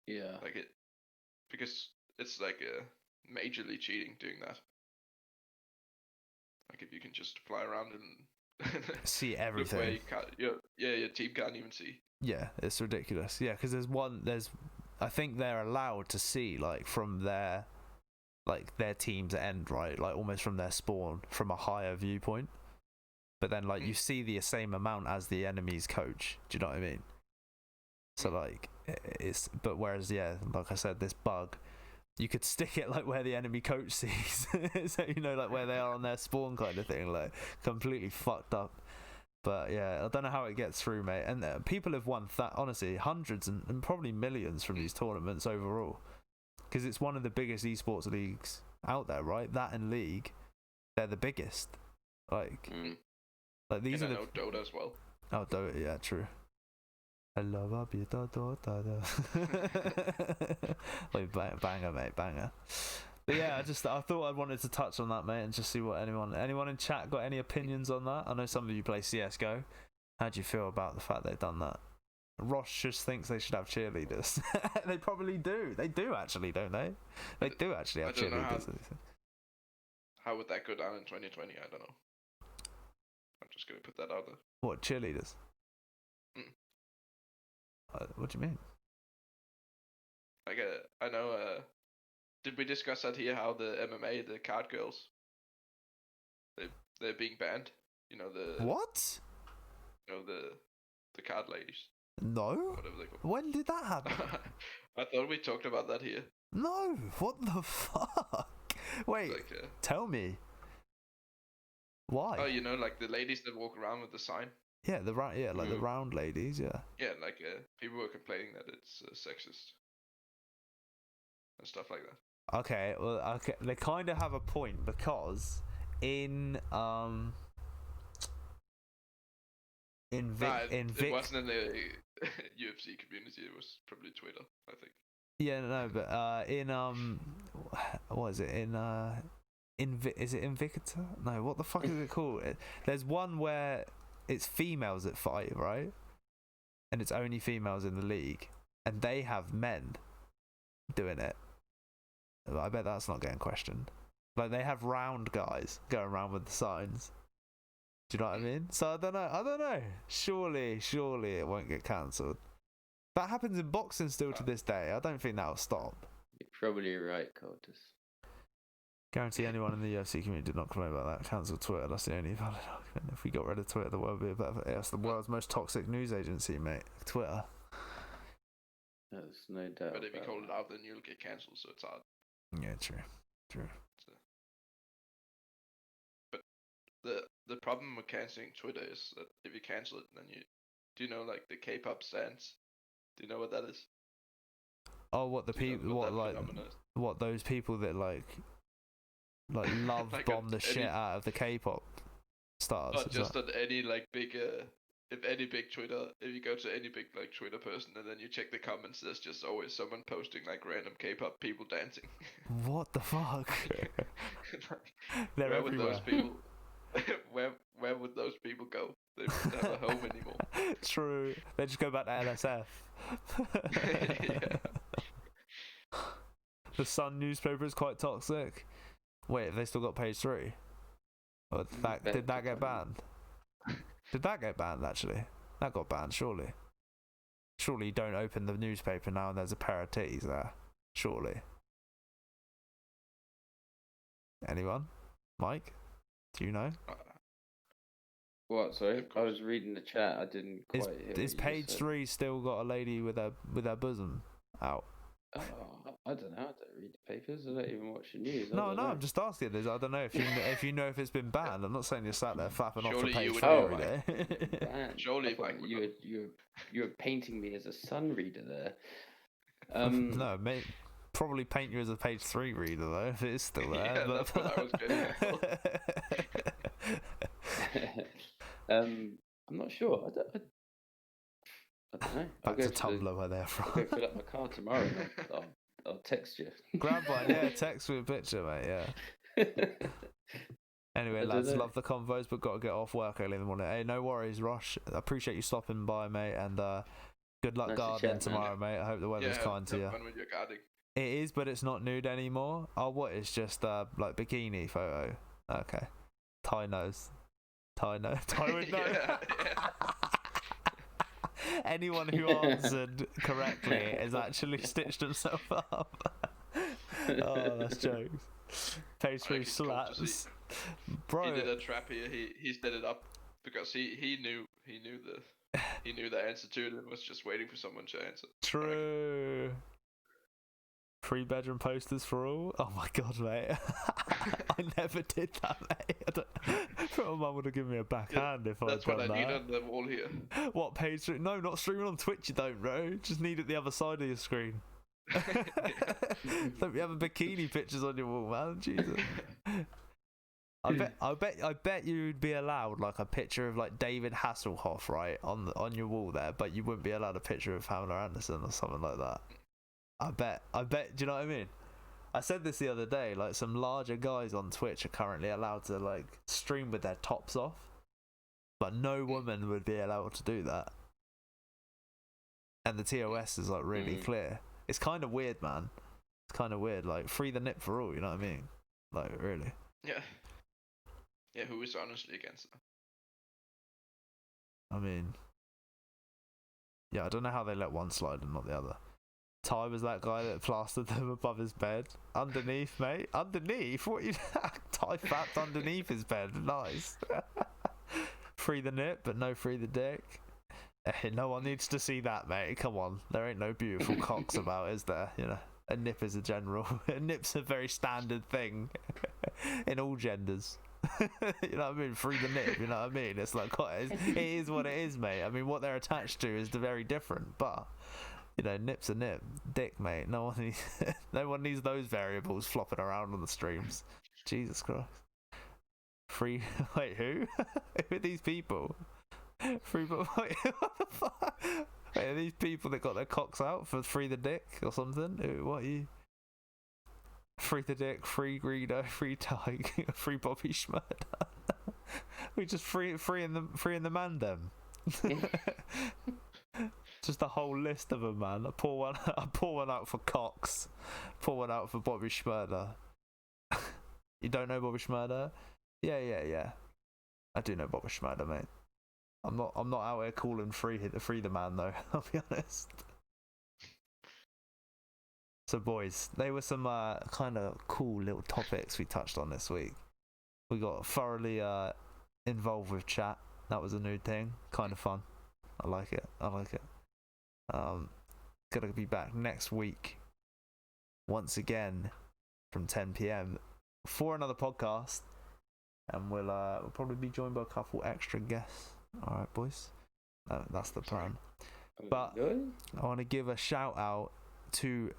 Yeah. Like it, because it's like majorly cheating doing that. Like if you can just fly around and see look everything. where you can't, your team can't even see. Yeah, it's ridiculous. Yeah, because I think they're allowed to see like from their team's end, right? Like almost from their spawn, from a higher viewpoint. But then like you see the same amount as the enemy's coach. Do you know what I mean? So like but whereas like I said, this bug, you could stick it like where the enemy coach sees, so you know, like where they are on their spawn kind of thing, like completely fucked up. But yeah, I don't know how it gets through, mate. And people have won honestly hundreds and probably millions from these tournaments overall, because it's one of the biggest esports leagues out there, right? That and League, they're the biggest. Like these are the Dota as well. Oh, Dota, yeah, true. I love a bit of Dota. Like banger, mate, banger. But yeah, I thought I wanted to touch on that, mate, and just see what anyone in chat got any opinions on that. I know some of you play CS:GO. How do you feel about the fact they've done that? Ross just thinks they should have cheerleaders. They probably do. They do actually, don't they? They do actually have cheerleaders. How would that go down in 2020? I don't know. I'm just gonna put that out there. What, cheerleaders? What do you mean? Like, I know. Did we discuss that here? How the MMA, the card girls, they're being banned. You know the what? You know the card ladies. No. Whatever they call. When did that happen? I thought we talked about that here. No. What the fuck? Wait. Like, Tell me. Why? oh, you know, like the ladies that walk around with the sign. Yeah, the round. Yeah, like the round ladies. Yeah. Yeah, like people were complaining that it's sexist and stuff like that. Okay. Well, okay. They kind of have a point because in It wasn't in the UFC community. It was probably Twitter, I think. Yeah, no, but in what is it in is it Invicta? No, what the fuck is it called? There's one where it's females that fight, right? And it's only females in the league, and they have men doing it. I bet that's not getting questioned. Like they have round guys going around with the signs. Do you know what I mean? So I don't know. Surely it won't get cancelled. That happens in boxing still to this day. I don't think that'll stop. You're probably right, Curtis. Guarantee anyone in the UFC community did not complain about that. Cancel Twitter. That's the only valid argument. If we got rid of Twitter, the world would be a better. It's the world's most toxic news agency, mate. Twitter. There's no doubt. But if you about call that. it out, then you'll get cancelled. So it's hard. Yeah, true. So. But the problem with cancelling Twitter is that if you cancel it, then do you know like the K-pop stance? Do you know what that is? Oh, what the Do you know people? What that like? phenomenon is? What those people that like love Like bomb the any- shit out of the K-pop stars? Not is just that- on any like big if any big Twitter, if you go to any big like Twitter person and then you check the comments, there's just always someone posting like random K-pop people dancing. What the fuck? They're Where would everywhere. those people? where would those people go? They wouldn't have a home anymore. True. They just go back to LSF. Yeah. The Sun newspaper is quite toxic. Wait, have they still got page 3? Or did that get banned? Did that get banned, actually? That got banned, surely. Surely you don't open the newspaper now and there's a pair of titties there. Surely. Anyone? Mike? Do you know? What? Sorry, I was reading the chat. I didn't quite hear. what Is you page said. 3 still got a lady with her bosom out? Oh, I don't know. I don't read the papers. I don't even watch the news. I No, don't no, know. I'm just asking. I don't know if you know if it's been banned. I'm not saying you're sat there flapping off Surely the page you would 3 know, every day. Banned. Surely I thought Mike would you were painting me as a Sun reader there. No, mate. Probably paint you as a page 3 reader though, if it is still there. Yeah, but... that's what I was getting I'm not sure. I don't know. Back to Tumblr where they're I'll from. go fill up my car tomorrow. And I'll text you. Grab one, yeah. Text with a picture, mate. Yeah. Anyway, I don't lads, know. love the convos, but got to get off work early in the morning. Hey, no worries, Rosh. I appreciate you stopping by, mate, and good luck Nice to gardening chat, man. tomorrow, mate. I hope the weather's Yeah, kind to you. have fun with your gardening. It is, but it's not nude anymore. Oh, what? It's just like bikini photo. Okay. Tie nose. Tie with nose. Yeah, Anyone who answered correctly has actually stitched himself up. Oh, that's jokes. Page 3 think it's cool to see. slaps. Bro, He did a trap here. He set it up because he knew the answer to it and was just waiting for someone to answer. true. 3 bedroom posters for all. Oh my god, mate. I never did that, mate. I thought my mum would have given me a backhand if I'd That's what done I need that. on the wall here. What page 3? No, not streaming on Twitch. You don't, bro. Just need it the other side of your screen. Don't you have a bikini pictures on your wall, man? Jesus. I bet you'd be allowed like a picture of like David Hasselhoff, right, on your wall there, but you wouldn't be allowed a picture of Pamela Anderson or something like that. I bet. Do you know what I mean? I said this the other day. Like some larger guys on Twitch are currently allowed to like stream with their tops off, but no woman would be allowed to do that. And the TOS is like really clear. It's kind of weird, man. It's kind of weird. Like free the nip for all. You know what I mean? Like really. Yeah. Yeah, who is honestly against it? I mean, yeah, I don't know how they let one slide and not the other. Ty was that guy that plastered them above his bed. Underneath, mate. Underneath? What you Ty fapped underneath his bed. Nice. Free the nip, but no free the dick. Hey, no one needs to see that, mate. Come on, there ain't no beautiful cocks about, is there? You know, a nip is a general. A nip's a very standard thing in all genders. You know what I mean? Free the nip. You know what I mean? It's like it is what it is, mate. I mean, what they're attached to is very different, but you know, nip's a nip. Dick, mate. No one needs, no one needs those variables flopping around on the streams. Jesus Christ. Free. Wait, who? Who are these people? Free. Wait, what the fuck? Wait, are these people that got their cocks out for free the dick or something? What are you? Free the dick, free Greedo, free Tyke, free Bobby Schmurder. We just freeing the man them. Just a whole list of them, man. I pour one out for Cox. Pour one out for Bobby Schmurder. You don't know Bobby Schmurder? Yeah. I do know Bobby Schmurder, mate. I'm not out here calling free the man though. I'll be honest. So boys, they were some kind of cool little topics we touched on this week. We got thoroughly involved with chat. That was a new thing. Kind of fun. I like it. Gonna be back next week once again from 10 p.m. for another podcast, and we'll probably be joined by a couple extra guests. All right, boys. That's the plan. But I want to give a shout out to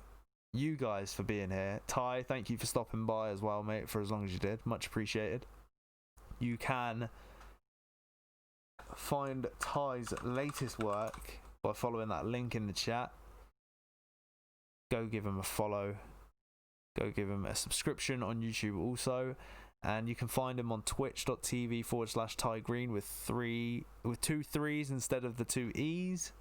you guys for being here. Ty, thank you for stopping by as well, mate, for as long as you did. Much appreciated. You can find Ty's latest work by following that link in the chat. Go give him a follow. Go give him a subscription on YouTube also. And you can find him on twitch.tv/Ty Green with 2 3s instead of the 2 E's.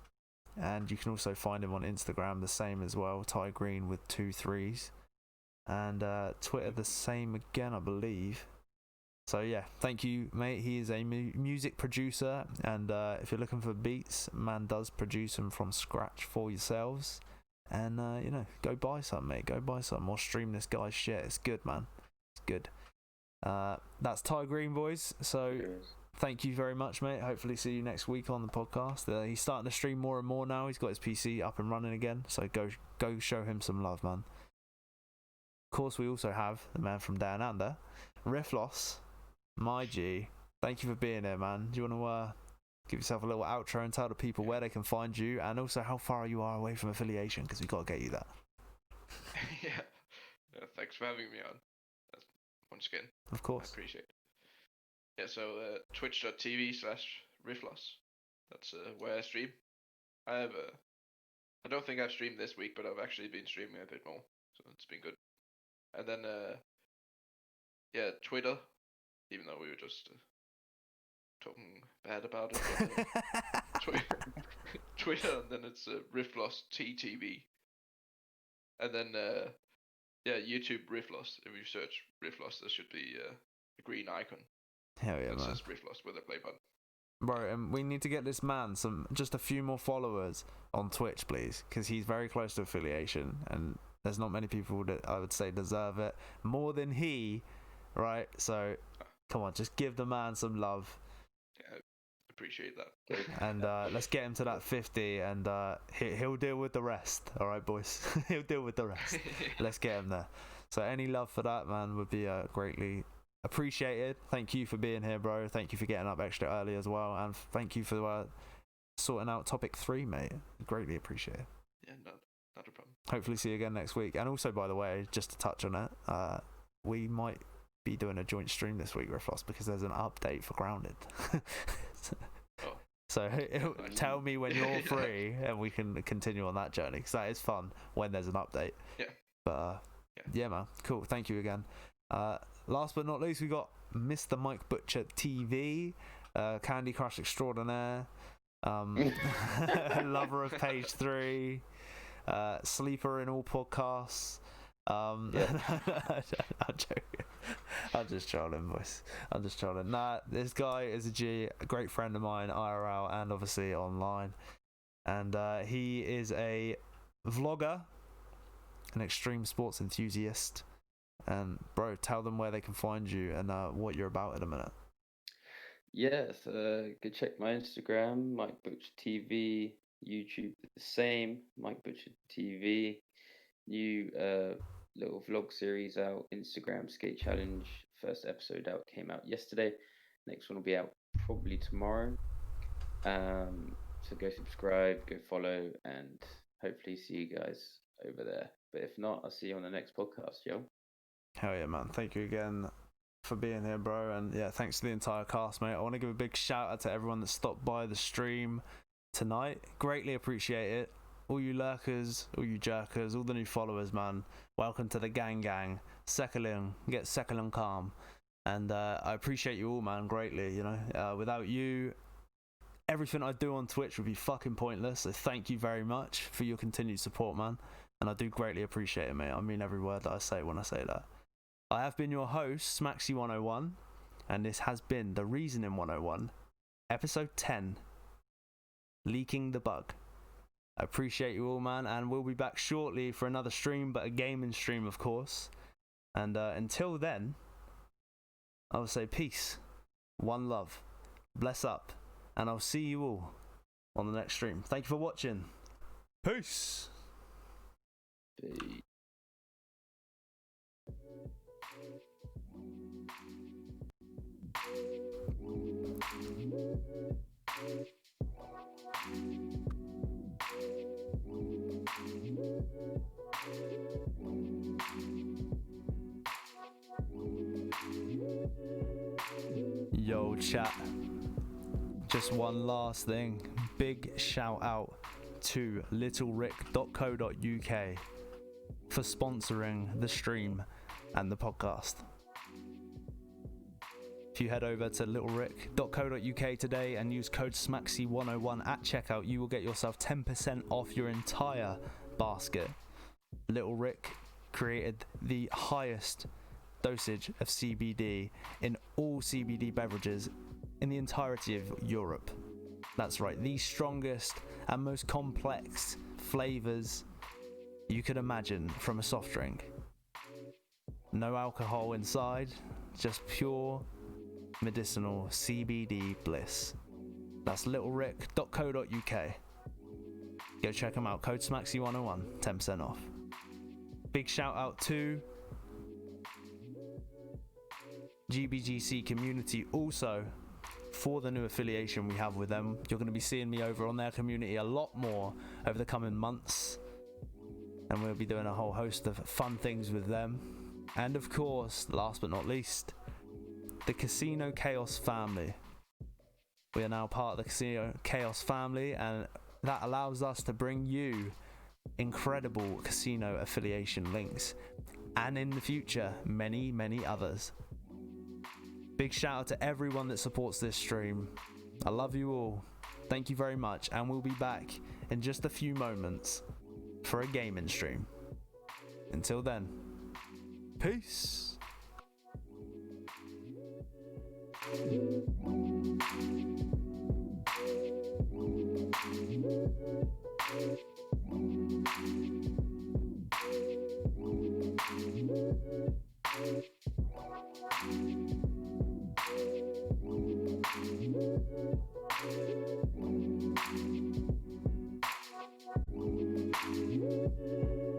And you can also find him on Instagram the same as well, Ty Green with 2 3s. And Twitter the same again, I believe. So yeah, thank you, mate. He is a music producer, and if you're looking for beats, man does produce them from scratch for yourselves. And you know, go buy some, mate. Go buy some or stream this guy's shit. It's good, man. It's good. That's Ty Green, boys. So thank you very much, mate. Hopefully see you next week on the podcast. He's starting to stream more and more now. He's got his PC up and running again. So go show him some love, man. Of course, we also have the man from Down Under, Riffloss. My G, thank you for being here, man. Do you want to give yourself a little outro and tell the people where they can find you, and also how far you are away from affiliation, because we've got to get you that. Yeah. Thanks for having me on. Once again. Of course. I appreciate it. Yeah, so twitch.tv/Riffloss. That's where I stream. I don't think I've streamed this week, but I've actually been streaming a bit more, so it's been good. And then Twitter. Even though we were just talking bad about it. Twitter, and then it's Riffloss TTV. And then, YouTube Riffloss. If you search Riffloss, there should be a green icon. Hell yeah, that man. says Riffloss with a play button. Bro, and we need to get this man just a few more followers on Twitch, please, because he's very close to affiliation, and there's not many people that I would say deserve it more than he, right? So... come on, just give the man some love. Yeah, appreciate that. And let's get him to that 50, and he'll deal with the rest. All right, boys. He'll deal with the rest. Let's get him there. So any love for that, man, would be greatly appreciated. Thank you for being here, bro. Thank you for getting up extra early as well, and thank you for sorting out topic 3, mate. Greatly appreciated. Yeah, not a problem. Hopefully see you again next week. And also, by the way, just to touch on it, we might be doing a joint stream this week, Riffloss, because there's an update for Grounded. So tell me when you're free, and we can continue on that journey, because that is fun when there's an update. Yeah. But yeah, man, cool. Thank you again. Last but not least, we got Mr. Mike Butcher TV, Candy Crush extraordinaire, lover of page 3, sleeper in all podcasts. I'm joking. I'm just trolling, boys. I'm just trolling. Nah, this guy is a G, a great friend of mine, IRL, and obviously online. And he is a vlogger, an extreme sports enthusiast. And bro, tell them where they can find you and what you're about in a minute. Yes, go check my Instagram, Mike Butcher TV, YouTube the same, Mike Butcher TV. New little vlog series out, Instagram skate challenge. First episode came out yesterday. Next one will be out probably tomorrow. So go subscribe, go follow, and hopefully see you guys over there. But if not, I'll see you on the next podcast, yo. Hell yeah, man. Thank you again for being here, bro. And yeah, thanks to the entire cast, mate. I want to give a big shout out to everyone that stopped by the stream tonight. Greatly appreciate it. All you lurkers, all you jerkers, all the new followers, man. Welcome to the gang. Sekulung, get Sekulung calm. And I appreciate you all, man, greatly, you know. Without you, everything I do on Twitch would be fucking pointless. So thank you very much for your continued support, man. And I do greatly appreciate it, mate. I mean every word that I say when I say that. I have been your host, Smaxy101, and this has been The Reasoning 101, episode 10, Leaking the Bug. I appreciate you all, man, and we'll be back shortly for another stream, but a gaming stream, of course. And until then, I will say peace, one love, bless up, and I'll see you all on the next stream. Thank you for watching. Peace. Peace. Yo, chat. Just one last thing. Big shout out to littlerick.co.uk for sponsoring the stream and the podcast. If you head over to littlerick.co.uk today and use code SMAXY101 at checkout, you will get yourself 10% off your entire basket. Little Rick created the highest dosage of CBD in all CBD beverages in the entirety of Europe. That's right, the strongest and most complex flavors you could imagine from a soft drink. No alcohol inside, just pure medicinal CBD bliss. That's littlerick.co.uk. Go check them out. Code SMAXY101, 10% off. Big shout out to GBGC community also for the new affiliation we have with them. You're going to be seeing me over on their community a lot more over the coming months, and we'll be doing a whole host of fun things with them. And of course, last but not least, the Casino Chaos family. We are now part of the Casino Chaos family, and that allows us to bring you incredible casino affiliation links, and in the future, many others. Big shout out to everyone that supports this stream. I love you all. Thank you very much, and we'll be back in just a few moments for a gaming stream. Until then, peace. Thank you.